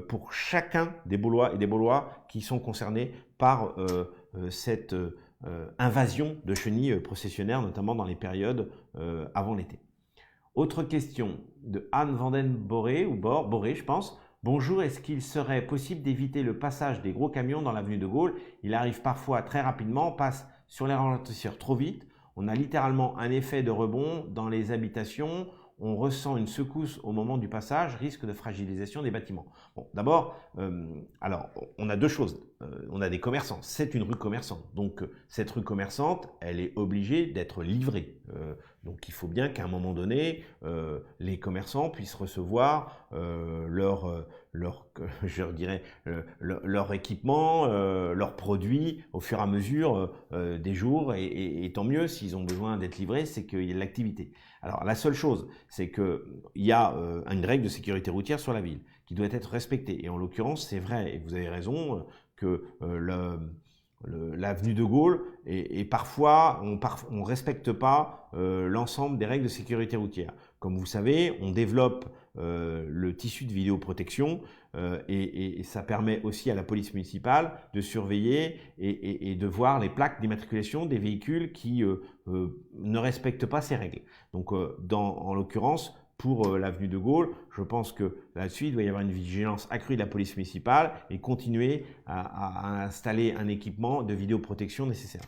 pour chacun des Baulois et des Baulois qui sont concernés par cette invasion de chenilles processionnaires, notamment dans les périodes avant l'été. Autre question de Anne Vanden Boré, ou Boré je pense. Bonjour, est-ce qu'il serait possible d'éviter le passage des gros camions dans l'avenue de Gaulle? Il arrive parfois très rapidement, on passe sur les ralentisseurs trop vite. On a littéralement un effet de rebond dans les habitations. On ressent une secousse au moment du passage, risque de fragilisation des bâtiments. Bon, d'abord, alors, on a deux choses. On a des commerçants. C'est une rue commerçante. Donc, cette rue commerçante, elle est obligée d'être livrée. Donc, il faut bien qu'à un moment donné, les commerçants puissent recevoir je dirais, leur équipement, leurs produits au fur et à mesure des jours. Et tant mieux, s'ils ont besoin d'être livrés, c'est qu'il y a de l'activité. Alors, la seule chose, c'est qu'il y a une règle de sécurité routière sur la ville qui doit être respectée. Et en l'occurrence, c'est vrai, et vous avez raison, que l'avenue de Gaulle, et parfois, on ne respecte pas l'ensemble des règles de sécurité routière. Comme vous savez, on développe le tissu de vidéoprotection et ça permet aussi à la police municipale de surveiller et de voir les plaques d'immatriculation des véhicules qui ne respectent pas ces règles. Donc, en l'occurrence, pour l'avenue de Gaulle, je pense que là-dessus, il doit y avoir une vigilance accrue de la police municipale et continuer à installer un équipement de vidéoprotection nécessaire.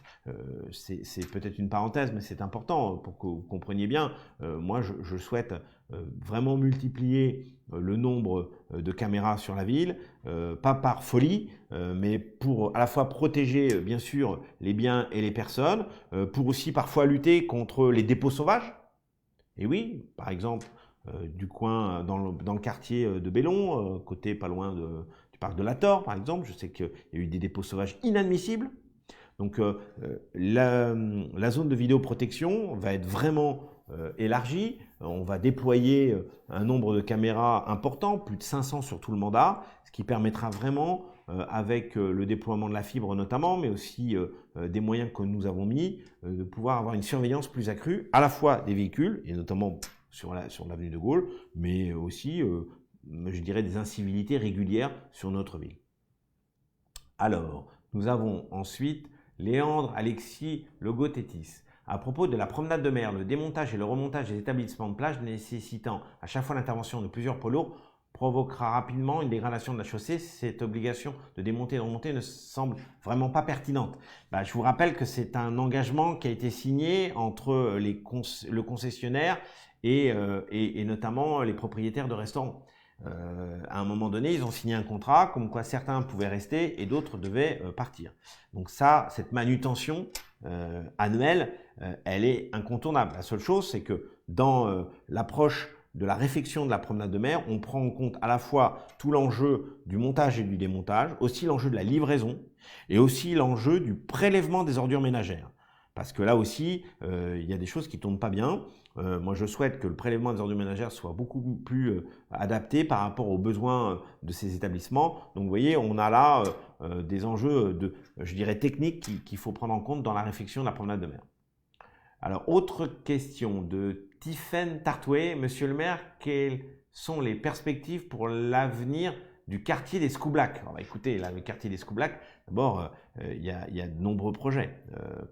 C'est peut-être une parenthèse, mais c'est important pour que vous compreniez bien. Moi, je souhaite vraiment multiplier le nombre de caméras sur la ville, pas par folie, mais pour à la fois protéger bien sûr les biens et les personnes, pour aussi parfois lutter contre les dépôts sauvages. Et oui, par exemple, du coin dans le quartier de Bellon, côté pas loin du parc de la Torre, par exemple, je sais qu'il y a eu des dépôts sauvages inadmissibles. Donc la zone de vidéoprotection va être vraiment élargie. On va déployer un nombre de caméras important, plus de 500 sur tout le mandat, ce qui permettra vraiment, avec le déploiement de la fibre notamment, mais aussi des moyens que nous avons mis, de pouvoir avoir une surveillance plus accrue, à la fois des véhicules, et notamment sur l'avenue de Gaulle, mais aussi, je dirais, des incivilités régulières sur notre ville. Alors, nous avons ensuite Léandre Alexis Logotétis. À propos de la promenade de mer, le démontage et le remontage des établissements de plage nécessitant à chaque fois l'intervention de plusieurs poids lourds provoquera rapidement une dégradation de la chaussée. Cette obligation de démonter et de remonter ne semble vraiment pas pertinente. Je vous rappelle que c'est un engagement qui a été signé entre le concessionnaire et notamment les propriétaires de restaurants. À un moment donné, ils ont signé un contrat comme quoi certains pouvaient rester et d'autres devaient partir. Donc ça, cette manutention annuelle, elle est incontournable. La seule chose, c'est que dans l'approche de la réfection de la promenade de mer, on prend en compte à la fois tout l'enjeu du montage et du démontage, aussi l'enjeu de la livraison et aussi l'enjeu du prélèvement des ordures ménagères. Parce que là aussi, il y a des choses qui ne tournent pas bien. Moi, je souhaite que le prélèvement des ordures ménagères soit beaucoup plus adapté par rapport aux besoins de ces établissements. Donc, vous voyez, on a là des enjeux je dirais, techniques qu'il faut prendre en compte dans la réflexion de la promenade de mer. Alors, autre question de Tiffaine Tartoué. Monsieur le maire, quelle sont les perspectives pour l'avenir du quartier des Scoublacs? Alors, écoutez, là, le quartier des Scoublacs, d'abord, il y a de nombreux projets.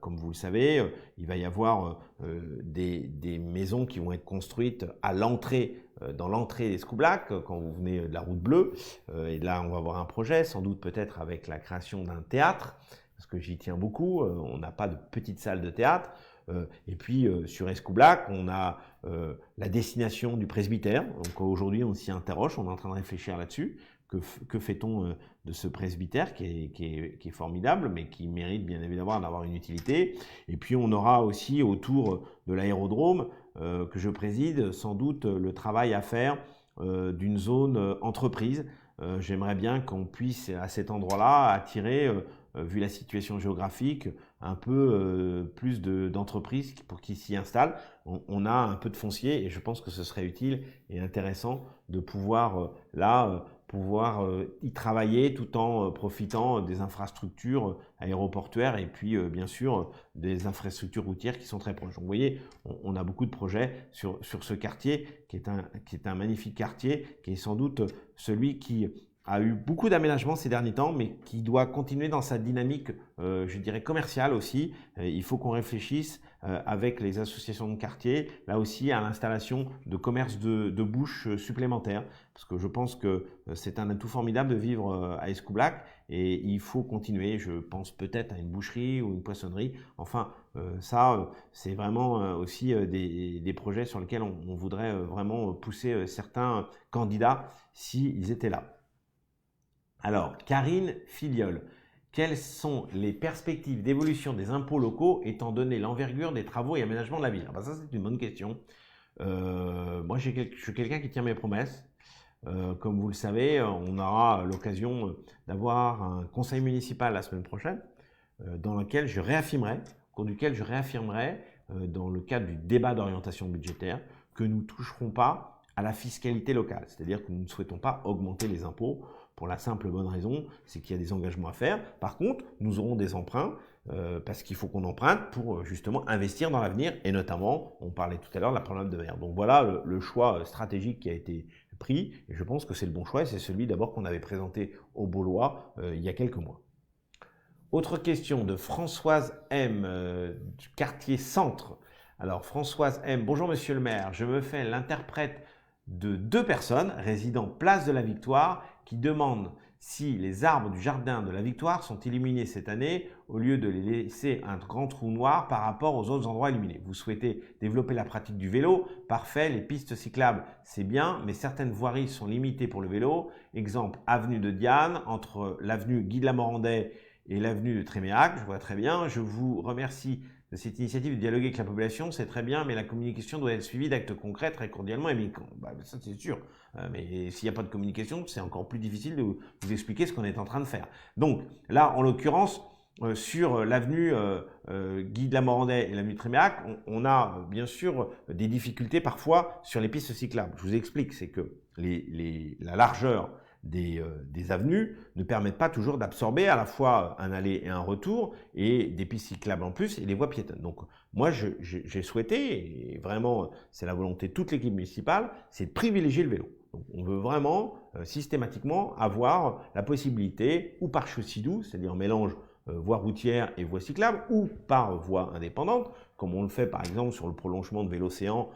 Comme vous le savez, il va y avoir des maisons qui vont être construites à l'entrée, dans l'entrée des Scoublacs, quand vous venez de la route bleue. Et là, on va avoir un projet, sans doute peut-être avec la création d'un théâtre, parce que j'y tiens beaucoup. On n'a pas de petite salle de théâtre. Et puis sur Escoublac, on a la destination du presbytère. Donc aujourd'hui, on s'y interroge, on est en train de réfléchir là-dessus. Que fait-on de ce presbytère qui est formidable, mais qui mérite bien évidemment d'avoir une utilité. Et puis on aura aussi autour de l'aérodrome que je préside, sans doute le travail à faire d'une zone entreprise. J'aimerais bien qu'on puisse à cet endroit-là attirer, vu la situation géographique, un peu plus d'entreprises pour qu'ils s'y installent. On a un peu de foncier et je pense que ce serait utile et intéressant de pouvoir y travailler tout en profitant des infrastructures aéroportuaires et puis bien sûr des infrastructures routières qui sont très proches. Donc, vous voyez, on a beaucoup de projets sur ce quartier qui est un magnifique quartier, qui est sans doute celui qui a eu beaucoup d'aménagements ces derniers temps, mais qui doit continuer dans sa dynamique, je dirais, commerciale aussi. Il faut qu'on réfléchisse avec les associations de quartier, là aussi, à l'installation de commerces de bouche supplémentaires, parce que je pense que c'est un atout formidable de vivre à Escoublac, et il faut continuer. Je pense peut-être à une boucherie ou une poissonnerie. Enfin, ça, c'est vraiment aussi des projets sur lesquels on voudrait vraiment pousser certains candidats s'ils étaient là. Alors, Karine Filiol, quelles sont les perspectives d'évolution des impôts locaux étant donné l'envergure des travaux et aménagements de la ville? Ça, c'est une bonne question. Moi, je suis quelqu'un qui tient mes promesses. Comme vous le savez, on aura l'occasion d'avoir un conseil municipal la semaine prochaine, dans lequel je réaffirmerai, au cours duquel je réaffirmerai, dans le cadre du débat d'orientation budgétaire, que nous ne toucherons pas à la fiscalité locale. C'est-à-dire que nous ne souhaitons pas augmenter les impôts, pour la simple bonne raison, c'est qu'il y a des engagements à faire. Par contre, nous aurons des emprunts parce qu'il faut qu'on emprunte pour justement investir dans l'avenir et notamment, on parlait tout à l'heure de la promenade de mer. Donc voilà le choix stratégique qui a été pris et je pense que c'est le bon choix et c'est celui d'abord qu'on avait présenté aux Baulois il y a quelques mois. Autre question de Françoise M du quartier Centre. Alors Françoise M, bonjour monsieur le maire, je me fais l'interprète de 2 personnes résidant place de la Victoire qui demandent si les arbres du jardin de la Victoire sont illuminés cette année au lieu de les laisser un grand trou noir par rapport aux autres endroits illuminés. Vous souhaitez développer la pratique du vélo, parfait, les pistes cyclables c'est bien, mais certaines voiries sont limitées pour le vélo. Exemple, avenue de Diane, entre l'avenue Guy de la Morandais et l'avenue de Tréméac, je vois très bien. Je vous remercie de cette initiative de dialoguer avec la population, c'est très bien, mais la communication doit être suivie d'actes concrets, très cordialement et amicaux. Ça c'est sûr, mais s'il n'y a pas de communication, c'est encore plus difficile de vous expliquer ce qu'on est en train de faire. Donc là, en l'occurrence, sur l'avenue Guy de la Morandais et l'avenue Tréméac, on a bien sûr des difficultés parfois sur les pistes cyclables. Je vous explique, c'est que la largeur des avenues ne permettent pas toujours d'absorber à la fois un aller et un retour et des pistes cyclables en plus et des voies piétonnes. Donc moi j'ai souhaité, et vraiment c'est la volonté de toute l'équipe municipale, c'est de privilégier le vélo. Donc on veut vraiment systématiquement avoir la possibilité ou par chaussée douce, c'est-à-dire mélange voie routière et voie cyclable, ou par voie indépendante, comme on le fait par exemple sur le prolongement de Vélocéan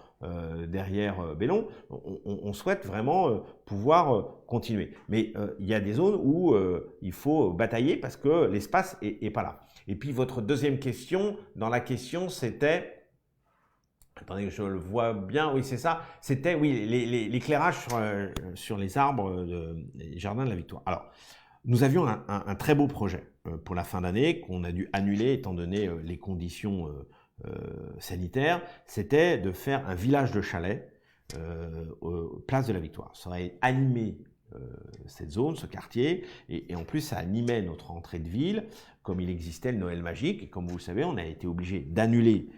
derrière Bellon. On souhaite vraiment pouvoir continuer. Mais il y a des zones où il faut batailler parce que l'espace est pas là. Et puis votre deuxième question, dans la question c'était... Attendez, je le vois bien, oui c'est ça, c'était oui, l'éclairage sur les arbres des jardins de la Victoire. Alors, nous avions un très beau projet pour la fin d'année qu'on a dû annuler étant donné les conditions sanitaires. C'était de faire un village de chalets place de la Victoire. Ça aurait animé cette zone, ce quartier, et en plus ça animait notre entrée de ville, comme il existait le Noël magique, et comme vous le savez, on a été obligé d'annuler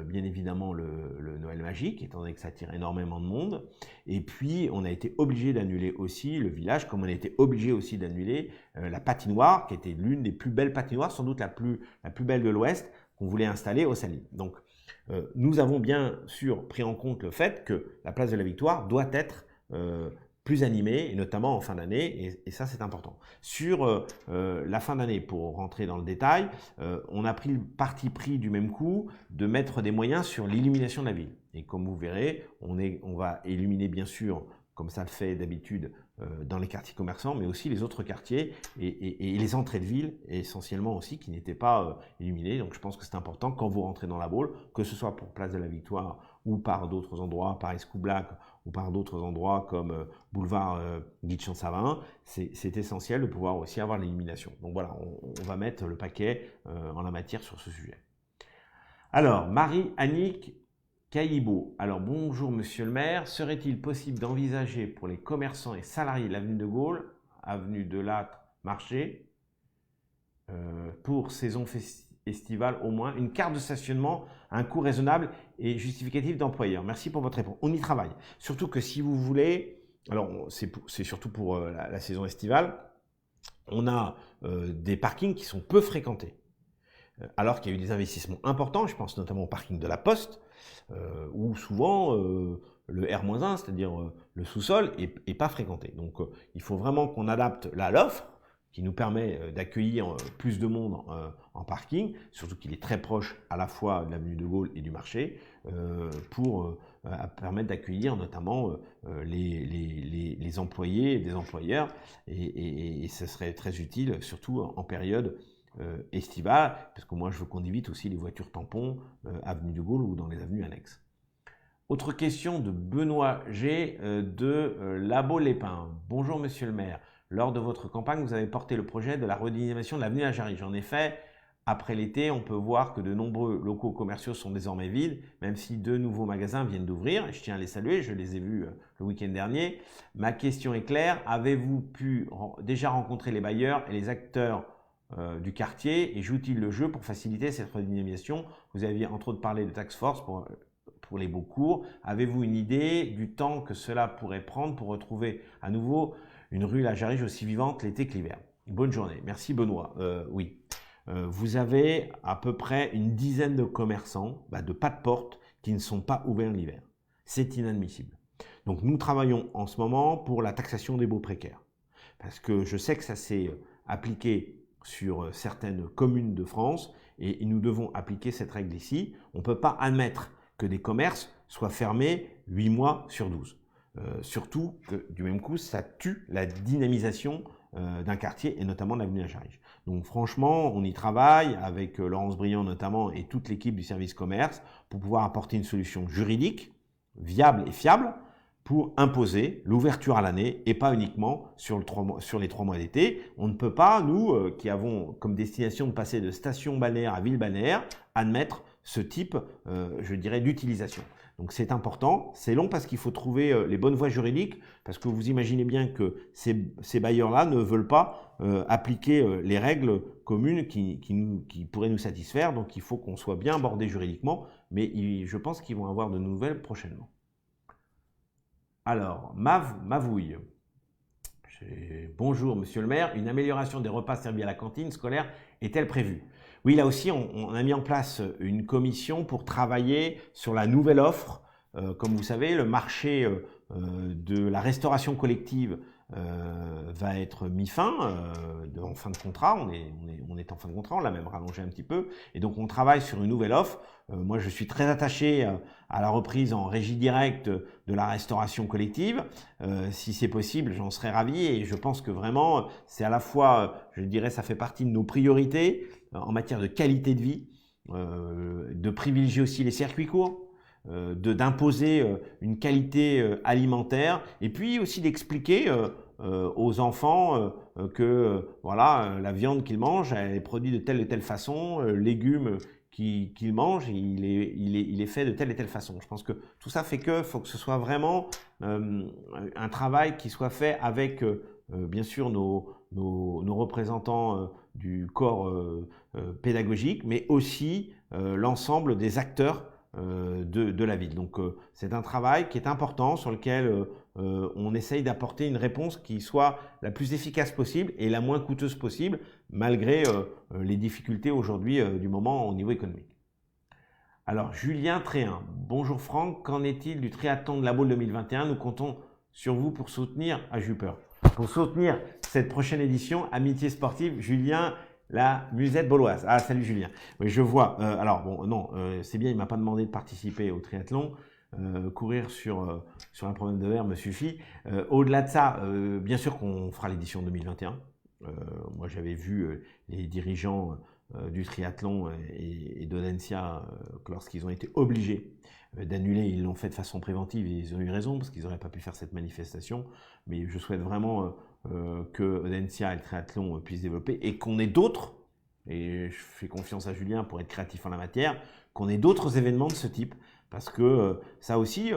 bien évidemment le Noël magique, étant donné que ça attire énormément de monde. Et puis, on a été obligé d'annuler aussi le village, comme on a été obligé aussi d'annuler la patinoire, qui était l'une des plus belles patinoires, sans doute la plus belle de l'Ouest, qu'on voulait installer au Salines. Donc, nous avons bien sûr pris en compte le fait que la place de la Victoire doit être plus animé, et notamment en fin d'année, et ça c'est important. Sur la fin d'année, pour rentrer dans le détail, on a pris le parti pris du même coup de mettre des moyens sur l'illumination de la ville. Et comme vous verrez, on va illuminer bien sûr, comme ça le fait d'habitude, dans les quartiers commerçants, mais aussi les autres quartiers et les entrées de ville, essentiellement aussi, qui n'étaient pas illuminées. Donc je pense que c'est important quand vous rentrez dans la Baule, que ce soit pour Place de la Victoire ou par d'autres endroits, par Escoublac ou par d'autres endroits comme boulevard Guy de Champsavat, c'est essentiel de pouvoir aussi avoir l'illumination. Donc voilà, on va mettre le paquet en la matière sur ce sujet. Alors, Marie-Annick Caillibot. Alors, bonjour Monsieur le maire. Serait-il possible d'envisager pour les commerçants et salariés de l'avenue de Gaulle, avenue de Lattre, Marché, pour saison estivale au moins, une carte de stationnement à un coût raisonnable et justificatif d'employeur? Merci pour votre réponse. On y travaille. Surtout que si vous voulez, alors c'est surtout pour la saison estivale, on a des parkings qui sont peu fréquentés. Alors qu'il y a eu des investissements importants, je pense notamment au parking de la Poste, où souvent le R-1, c'est-à-dire le sous-sol, est pas fréquenté. Donc il faut vraiment qu'on adapte là l'offre, qui nous permet d'accueillir plus de monde en parking, surtout qu'il est très proche à la fois de l'avenue de Gaulle et du marché, pour permettre d'accueillir notamment les employés et des employeurs, et ce serait très utile, surtout en période estivale, parce que moi je veux qu'on évite aussi les voitures tampons avenue de Gaulle ou dans les avenues annexes. Autre question de Benoît G de La Baule-les-Pins. Bonjour Monsieur le maire, lors de votre campagne vous avez porté le projet de la redynamisation de l'avenue La Jarige. En effet, après l'été, on peut voir que de nombreux locaux commerciaux sont désormais vides, même si 2 nouveaux magasins viennent d'ouvrir. Je tiens à les saluer, je les ai vus le week-end dernier. Ma question est claire, avez-vous pu déjà rencontrer les bailleurs et les acteurs du quartier et joue-t-il le jeu pour faciliter cette redynamisation? Vous aviez entre autres parlé de task force pour les beaux cours. Avez-vous une idée du temps que cela pourrait prendre pour retrouver à nouveau une rue La Jarige aussi vivante l'été que l'hiver? Bonne journée. Merci Benoît. Oui, vous avez à peu près une dizaine de commerçants de pas de porte qui ne sont pas ouverts l'hiver. C'est inadmissible. Donc nous travaillons en ce moment pour la taxation des baux précaires. Parce que je sais que ça s'est appliqué sur certaines communes de France et nous devons appliquer cette règle ici. On ne peut pas admettre que des commerces soient fermés 8 mois sur 12. Surtout que du même coup, ça tue la dynamisation d'un quartier et notamment de l'avenue La Jarige. Donc franchement, on y travaille avec Laurence Briand notamment et toute l'équipe du service commerce pour pouvoir apporter une solution juridique, viable et fiable, pour imposer l'ouverture à l'année et pas uniquement sur les 3 mois d'été. On ne peut pas, nous, qui avons comme destination de passer de station balnéaire à ville balnéaire, admettre ce type, je dirais, d'utilisation. Donc c'est important, c'est long parce qu'il faut trouver les bonnes voies juridiques, parce que vous imaginez bien que ces bailleurs-là ne veulent pas appliquer les règles communes qui pourraient nous satisfaire, donc il faut qu'on soit bien bordé juridiquement, mais je pense qu'ils vont avoir de nouvelles prochainement. Alors, Mavouille. Bonjour Monsieur le maire, une amélioration des repas servis à la cantine scolaire est-elle prévue? Oui, là aussi, on a mis en place une commission pour travailler sur la nouvelle offre. Comme vous savez, le marché de la restauration collective va être mis fin, en fin de contrat. On est en fin de contrat, on l'a même rallongé un petit peu. Et donc, on travaille sur une nouvelle offre. Moi, je suis très attaché à la reprise en régie directe de la restauration collective. Si c'est possible, j'en serais ravi. Et je pense que vraiment, c'est à la fois, je dirais, ça fait partie de nos priorités en matière de qualité de vie, de privilégier aussi les circuits courts, d'imposer une qualité alimentaire et puis aussi d'expliquer aux enfants que voilà, la viande qu'ils mangent, elle est produite de telle et telle façon, légumes qu'ils mangent, il est fait de telle et telle façon. Je pense que tout ça fait que faut que ce soit vraiment un travail qui soit fait avec bien sûr nos représentants du corps pédagogique, mais aussi l'ensemble des acteurs de la ville. Donc c'est un travail qui est important sur lequel on essaye d'apporter une réponse qui soit la plus efficace possible et la moins coûteuse possible, malgré les difficultés aujourd'hui du moment au niveau économique. Alors Julien Tréhin, bonjour Franck, qu'en est-il du triathlon de la Baule 2021? Nous comptons sur vous pour soutenir, j'ai eu peur, pour soutenir cette prochaine édition Amitié sportive, Julien, la musette bauloise. Ah, salut Julien. Oui, je vois. Alors, bon, non, c'est bien, il ne m'a pas demandé de participer au triathlon. Courir sur un problème de verre me suffit. Au-delà de ça, bien sûr qu'on fera l'édition 2021. Moi, j'avais vu les dirigeants du triathlon et d'Audencia lorsqu'ils ont été obligés d'annuler, ils l'ont fait de façon préventive et ils ont eu raison parce qu'ils n'auraient pas pu faire cette manifestation. Mais je souhaite vraiment que Audencia et le triathlon puissent développer et qu'on ait d'autres, et je fais confiance à Julien pour être créatif en la matière, qu'on ait d'autres événements de ce type. Parce que ça aussi,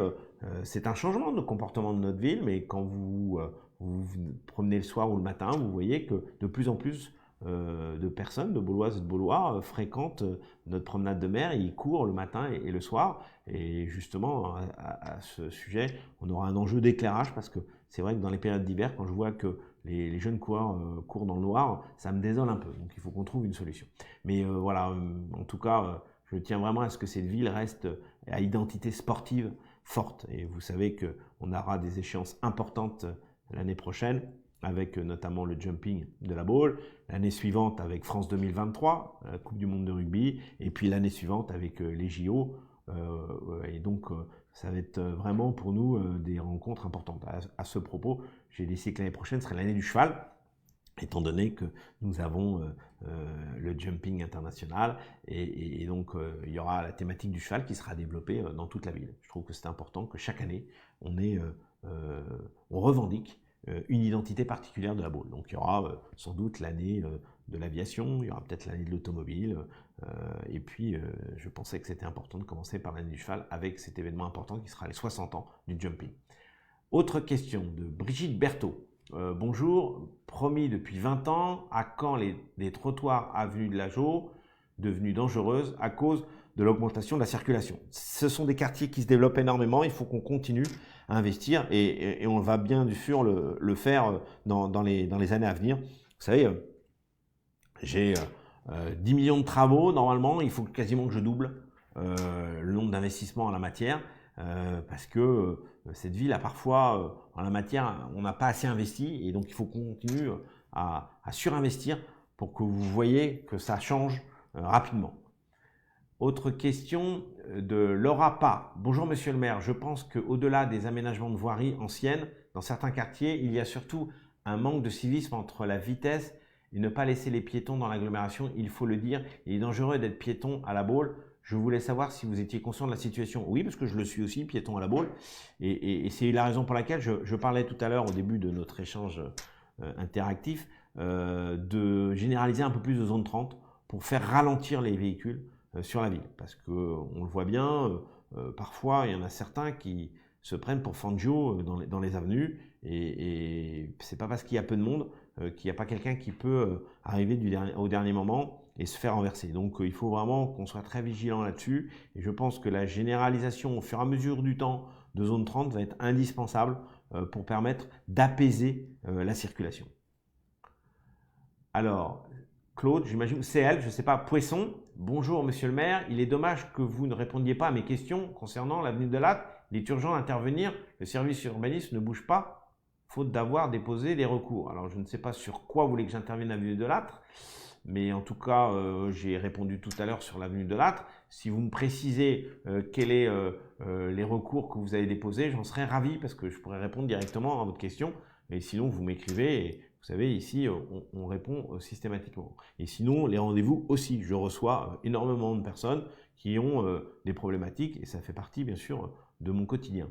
c'est un changement de comportement de notre ville, mais quand vous vous promenez le soir ou le matin, vous voyez que de plus en plus de personnes, de Bauloises et de Baulois, fréquentent notre promenade de mer, ils courent le matin et le soir. Et justement, à ce sujet, on aura un enjeu d'éclairage parce que c'est vrai que dans les périodes d'hiver, quand je vois que les jeunes coureurs courent dans le noir, ça me désole un peu. Donc il faut qu'on trouve une solution. Mais voilà, en tout cas, je tiens vraiment à ce que cette ville reste à identité sportive forte. Et vous savez qu'on aura des échéances importantes l'année prochaine, avec notamment le jumping de la Baule, l'année suivante avec France 2023, la Coupe du Monde de rugby, et puis l'année suivante avec les JO. Et donc, ça va être vraiment pour nous des rencontres importantes. À ce propos, j'ai décidé que l'année prochaine serait l'année du cheval, étant donné que nous avons le jumping international et donc il y aura la thématique du cheval qui sera développée dans toute la ville. Je trouve que c'est important que chaque année, on revendique une identité particulière de la Baule. Donc il y aura sans doute l'année de l'aviation, il y aura peut-être l'année de l'automobile, et puis je pensais que c'était important de commencer par l'année du cheval avec cet événement important qui sera les 60 ans du jumping. Autre question de Brigitte Berthaud. Bonjour, promis depuis 20 ans, à quand les trottoirs avenue de la Jaux devenus dangereuses à cause de l'augmentation de la circulation? Ce sont des quartiers qui se développent énormément, il faut qu'on continue à investir et on va bien sûr le faire dans les années à venir. Vous savez, j'ai 10 millions de travaux, normalement, il faut quasiment que je double le nombre d'investissements en la matière. Parce que cette ville a parfois, en la matière, on n'a pas assez investi et donc il faut qu'on continue à surinvestir pour que vous voyez que ça change rapidement. Autre question de Laura Pa. Bonjour Monsieur le maire, je pense qu'au-delà des aménagements de voiries anciennes, dans certains quartiers, il y a surtout un manque de civisme entre la vitesse et ne pas laisser les piétons dans l'agglomération. Il faut le dire, il est dangereux d'être piéton à la Baule. Je voulais savoir si vous étiez conscient de la situation. Oui, parce que je le suis aussi, piéton à la Baule. Et c'est la raison pour laquelle je parlais tout à l'heure, au début de notre échange interactif, de généraliser un peu plus de zone 30 pour faire ralentir les véhicules sur la ville. Parce qu'on le voit bien, parfois, il y en a certains qui se prennent pour Fangio dans les avenues. Et c'est pas parce qu'il y a peu de monde qu'il n'y a pas quelqu'un qui peut arriver au dernier moment et se faire renverser. Donc il faut vraiment qu'on soit très vigilant là-dessus. Et je pense que la généralisation au fur et à mesure du temps de zone 30 va être indispensable pour permettre d'apaiser la circulation. Alors, Claude, j'imagine, c'est elle, je ne sais pas, Poisson. Bonjour Monsieur le maire, il est dommage que vous ne répondiez pas à mes questions concernant l'avenue de Lattre. Il est urgent d'intervenir, le service urbanisme ne bouge pas, faute d'avoir déposé des recours. Alors je ne sais pas sur quoi vous voulez que j'intervienne à l'avenue de Lattre, mais en tout cas, j'ai répondu tout à l'heure sur l'avenue de Lattre. Si vous me précisez quels sont les recours que vous avez déposés, j'en serais ravi parce que je pourrais répondre directement à votre question. Et sinon, vous m'écrivez et vous savez, ici, on répond systématiquement. Et sinon, les rendez-vous aussi. Je reçois énormément de personnes qui ont des problématiques et ça fait partie, bien sûr, de mon quotidien.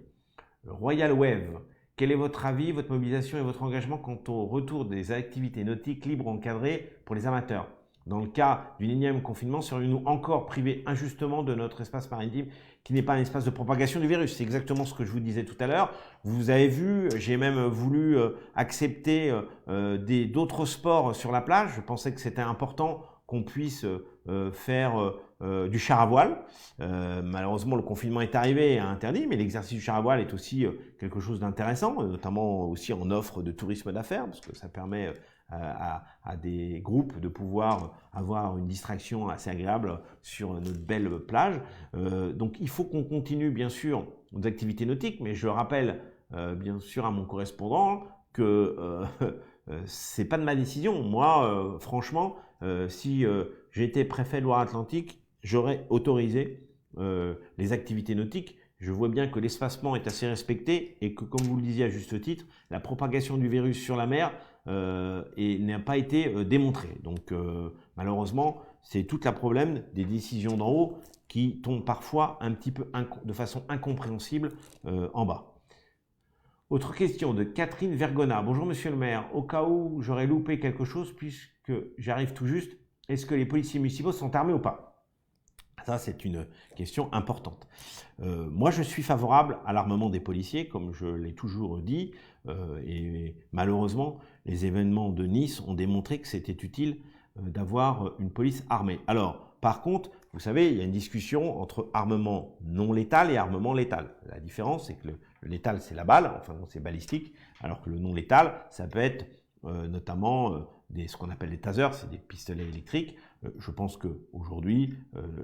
Royal Wave. Quel est votre avis, votre mobilisation et votre engagement quant au retour des activités nautiques libres encadrées pour les amateurs? Dans le cas d'un énième confinement, serions-nous encore privés injustement de notre espace maritime qui n'est pas un espace de propagation du virus? C'est exactement ce que je vous disais tout à l'heure. Vous avez vu, j'ai même voulu accepter d'autres sports sur la plage. Je pensais que c'était important qu'on puisse faire du char à voile. Malheureusement, le confinement est arrivé et a interdit, mais l'exercice du char à voile est aussi quelque chose d'intéressant, notamment aussi en offre de tourisme d'affaires, parce que ça permet à des groupes de pouvoir avoir une distraction assez agréable sur notre belle plage. Donc il faut qu'on continue bien sûr nos activités nautiques, mais je rappelle bien sûr à mon correspondant que c'est pas de ma décision. Moi, franchement, si j'étais préfet de Loire-Atlantique, j'aurais autorisé les activités nautiques. Je vois bien que l'espacement est assez respecté et que, comme vous le disiez à juste titre, la propagation du virus sur la mer n'a pas été démontrée. Donc, malheureusement, c'est tout le problème des décisions d'en haut qui tombent parfois un petit peu de façon incompréhensible en bas. Autre question de Catherine Vergona. Bonjour Monsieur le maire, au cas où j'aurais loupé quelque chose puisque j'arrive tout juste, est-ce que les policiers municipaux sont armés ou pas? Ça, c'est une question importante. Moi, je suis favorable à l'armement des policiers, comme je l'ai toujours dit, et malheureusement, les événements de Nice ont démontré que c'était utile d'avoir une police armée. Alors, par contre, vous savez, il y a une discussion entre armement non létal et armement létal. La différence, c'est que le létal, c'est la balle, enfin c'est balistique, alors que le non létal, ça peut être notamment ce qu'on appelle des tasers, c'est des pistolets électriques. Je pense qu'aujourd'hui,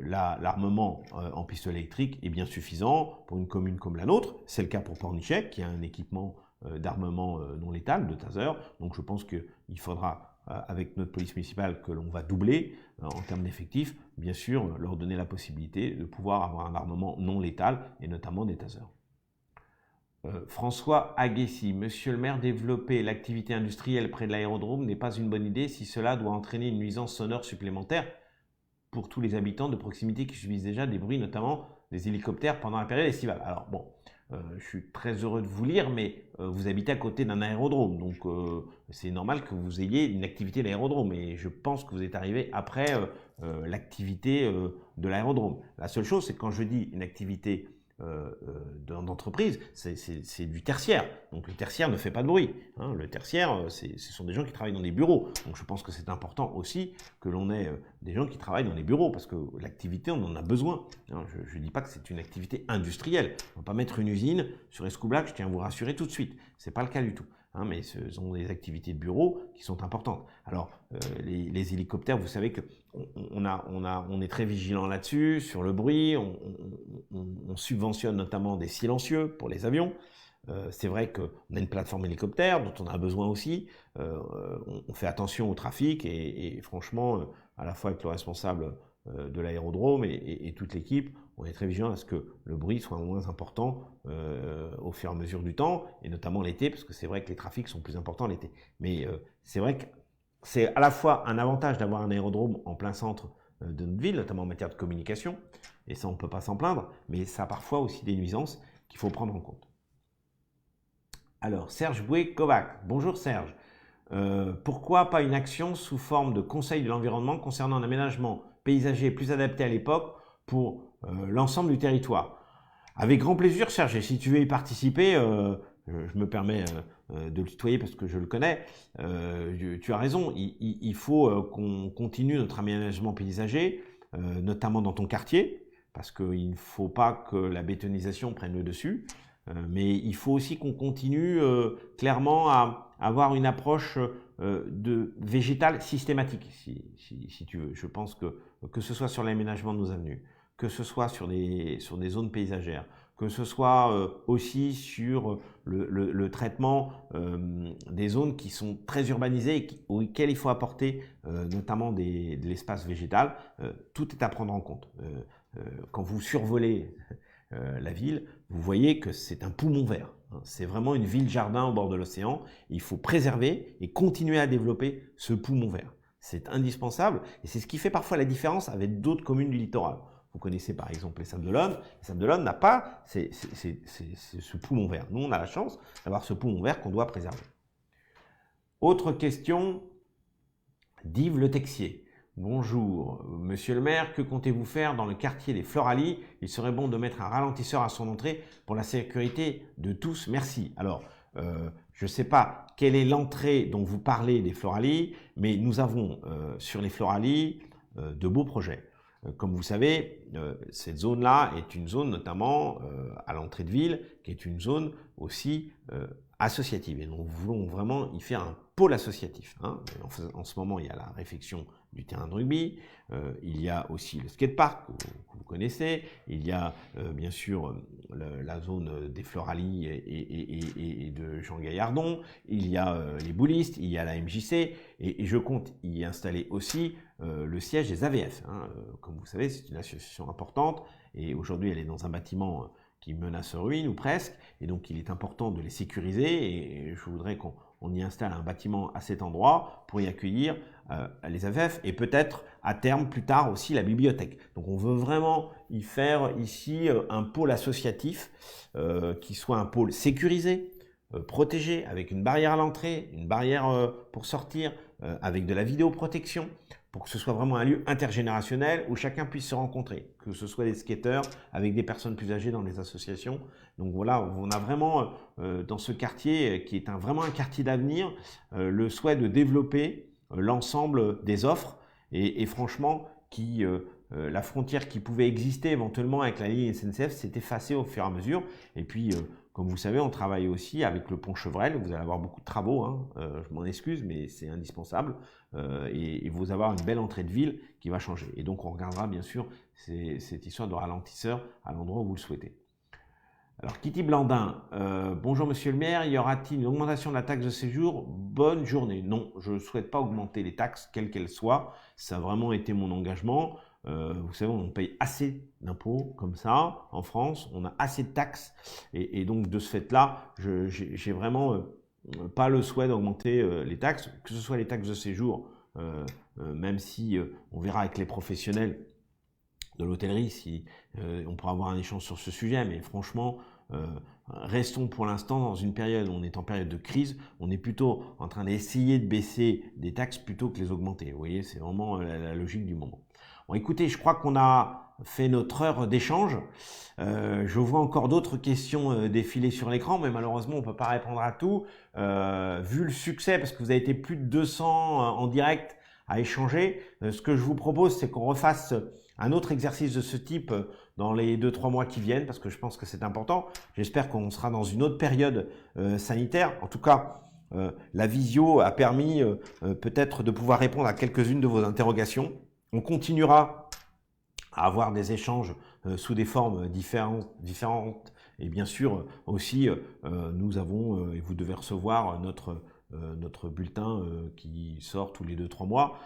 l'armement en pistolet électrique est bien suffisant pour une commune comme la nôtre. C'est le cas pour Pornichet, qui a un équipement d'armement non létal, de taser. Donc je pense qu'il faudra, avec notre police municipale, que l'on va doubler en termes d'effectifs, bien sûr, leur donner la possibilité de pouvoir avoir un armement non létal, et notamment des tasers. François Aguessi, Monsieur le maire, développer l'activité industrielle près de l'aérodrome n'est pas une bonne idée si cela doit entraîner une nuisance sonore supplémentaire pour tous les habitants de proximité qui subissent déjà des bruits, notamment des hélicoptères pendant la période estivale. Alors bon, je suis très heureux de vous lire, mais vous habitez à côté d'un aérodrome, donc c'est normal que vous ayez une activité d'aérodrome, et je pense que vous êtes arrivé après l'activité de l'aérodrome. La seule chose, c'est que quand je dis une activité d'entreprise, c'est du tertiaire. Donc le tertiaire ne fait pas de bruit. Hein. Le tertiaire, ce sont des gens qui travaillent dans des bureaux. Donc je pense que c'est important aussi que l'on ait des gens qui travaillent dans les bureaux, parce que l'activité, on en a besoin. Hein. Je ne dis pas que c'est une activité industrielle. On ne va pas mettre une usine sur Escoublac, je tiens à vous rassurer tout de suite. Ce n'est pas le cas du tout. Hein, mais ce sont des activités de bureau qui sont importantes. Alors, les hélicoptères, vous savez qu'on est très vigilant là-dessus, sur le bruit, on subventionne notamment des silencieux pour les avions. C'est vrai qu'on a une plateforme hélicoptère dont on a besoin aussi. On fait attention au trafic et franchement, à la fois avec le responsable de l'aérodrome et toute l'équipe, on est très vigilant à ce que le bruit soit moins important au fur et à mesure du temps, et notamment l'été, parce que c'est vrai que les trafics sont plus importants l'été. Mais c'est vrai que c'est à la fois un avantage d'avoir un aérodrome en plein centre de notre ville, notamment en matière de communication, et ça on ne peut pas s'en plaindre, mais ça a parfois aussi des nuisances qu'il faut prendre en compte. Alors, Serge Boué-Kovac. Bonjour Serge. Pourquoi pas une action sous forme de conseil de l'environnement concernant un aménagement paysager plus adapté à l'époque pour l'ensemble du territoire? Avec grand plaisir, Serge, et si tu veux y participer, je me permets de le tutoyer parce que je le connais, tu as raison, il faut qu'on continue notre aménagement paysager, notamment dans ton quartier, parce qu'il ne faut pas que la bétonisation prenne le dessus, mais il faut aussi qu'on continue clairement à avoir une approche végétale systématique, si tu veux. Je pense que ce soit sur l'aménagement de nos avenues, que ce soit sur des zones paysagères, que ce soit aussi sur le traitement des zones qui sont très urbanisées et auxquelles il faut apporter notamment de l'espace végétal. Tout est à prendre en compte. Quand vous survolez la ville, vous voyez que c'est un poumon vert. C'est vraiment une ville-jardin au bord de l'océan. Il faut préserver et continuer à développer ce poumon vert. C'est indispensable et c'est ce qui fait parfois la différence avec d'autres communes du littoral. Vous connaissez par exemple les Sables-d'Olonne. Les Sables-d'Olonne n'a pas ce poumon vert. Nous, on a la chance d'avoir ce poumon vert qu'on doit préserver. Autre question d'Yves Le Texier. Bonjour, monsieur le maire, que comptez-vous faire dans le quartier des Floralies? Il serait bon de mettre un ralentisseur à son entrée pour la sécurité de tous. Merci. Alors, je ne sais pas quelle est l'entrée dont vous parlez des Floralies, mais nous avons sur les Floralies de beaux projets. Comme vous savez, cette zone-là est une zone notamment à l'entrée de ville, qui est une zone aussi associative. Et donc, nous voulons vraiment y faire un pôle associatif. Hein. En ce moment, il y a la réfection du terrain de rugby, il y a aussi le skatepark que vous connaissez, il y a bien sûr la zone des Floralies et de Jean Gaillardon, il y a les boulistes, il y a la MJC, et je compte y installer aussi le siège des AVF. Hein. Comme vous savez, c'est une association importante, et aujourd'hui elle est dans un bâtiment qui menace ruine ou presque, et donc il est important de les sécuriser, et je voudrais qu'on y installe un bâtiment à cet endroit pour y accueillir les AVF et peut-être à terme plus tard aussi la bibliothèque. Donc on veut vraiment y faire ici un pôle associatif qui soit un pôle sécurisé, protégé, avec une barrière à l'entrée, une barrière pour sortir, avec de la vidéoprotection, pour que ce soit vraiment un lieu intergénérationnel où chacun puisse se rencontrer, que ce soit des skateurs avec des personnes plus âgées dans les associations. Donc voilà, on a vraiment dans ce quartier qui est vraiment un quartier d'avenir, le souhait de développer l'ensemble des offres et franchement la frontière qui pouvait exister éventuellement avec la ligne SNCF s'est effacée au fur et à mesure. Et puis, comme vous savez, on travaille aussi avec le pont Chevrel. Vous allez avoir beaucoup de travaux, hein. Je m'en excuse, mais c'est indispensable. Et vous allez avoir une belle entrée de ville qui va changer. Et donc, on regardera bien sûr cette histoire de ralentisseur à l'endroit où vous le souhaitez. Alors, Kitty Blandin, bonjour Monsieur le maire, y aura-t-il une augmentation de la taxe de séjour? Bonne journée. Non, je ne souhaite pas augmenter les taxes, quelles qu'elles soient. Ça a vraiment été mon engagement. Vous savez, on paye assez d'impôts comme ça en France, on a assez de taxes. Et donc, de ce fait-là, j'ai vraiment pas le souhait d'augmenter les taxes, que ce soit les taxes de séjour, même si on verra avec les professionnels de l'hôtellerie si on pourra avoir un échange sur ce sujet, mais franchement, restons pour l'instant dans une période où on est en période de crise, on est plutôt en train d'essayer de baisser des taxes plutôt que les augmenter. Vous voyez, c'est vraiment la logique du moment. Bon, écoutez, je crois qu'on a fait notre heure d'échange. Je vois encore d'autres questions défiler sur l'écran, mais malheureusement, on ne peut pas répondre à tout. Vu le succès, parce que vous avez été plus de 200 en direct à échanger, ce que je vous propose, c'est qu'on refasse un autre exercice de ce type dans les 2-3 mois qui viennent, parce que je pense que c'est important. J'espère qu'on sera dans une autre période sanitaire. En tout cas, la visio a permis peut-être de pouvoir répondre à quelques-unes de vos interrogations. On continuera à avoir des échanges sous des formes différentes. Et bien sûr, aussi, nous avons, et vous devez recevoir notre bulletin qui sort tous les 2-3 mois.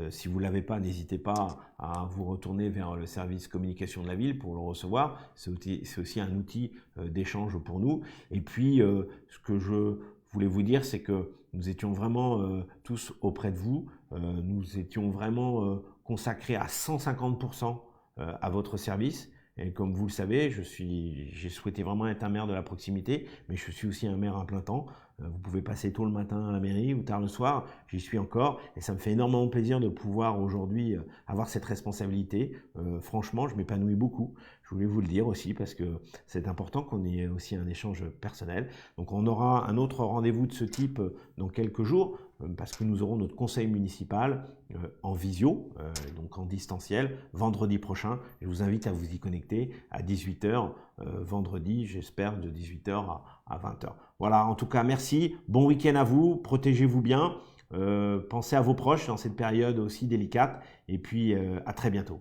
Si vous ne l'avez pas, n'hésitez pas à vous retourner vers le service communication de la ville pour le recevoir. C'est aussi un outil d'échange pour nous. Et puis, ce que je voulais vous dire, c'est que nous étions vraiment tous auprès de vous. Nous étions vraiment consacrés à 150% à votre service. Et comme vous le savez, j'ai souhaité vraiment être un maire de la proximité, mais je suis aussi un maire à plein temps. Vous pouvez passer tôt le matin à la mairie ou tard le soir, j'y suis encore. Et ça me fait énormément plaisir de pouvoir aujourd'hui avoir cette responsabilité. Franchement, je m'épanouis beaucoup. Je voulais vous le dire aussi parce que c'est important qu'on ait aussi un échange personnel. Donc on aura un autre rendez-vous de ce type dans quelques jours parce que nous aurons notre conseil municipal en visio, donc en distanciel, vendredi prochain. Je vous invite à vous y connecter à 18 h vendredi, j'espère de 18 h à 20 h. Voilà, en tout cas, merci. Bon week-end à vous. Protégez-vous bien. Pensez à vos proches dans cette période aussi délicate. Et puis, à très bientôt.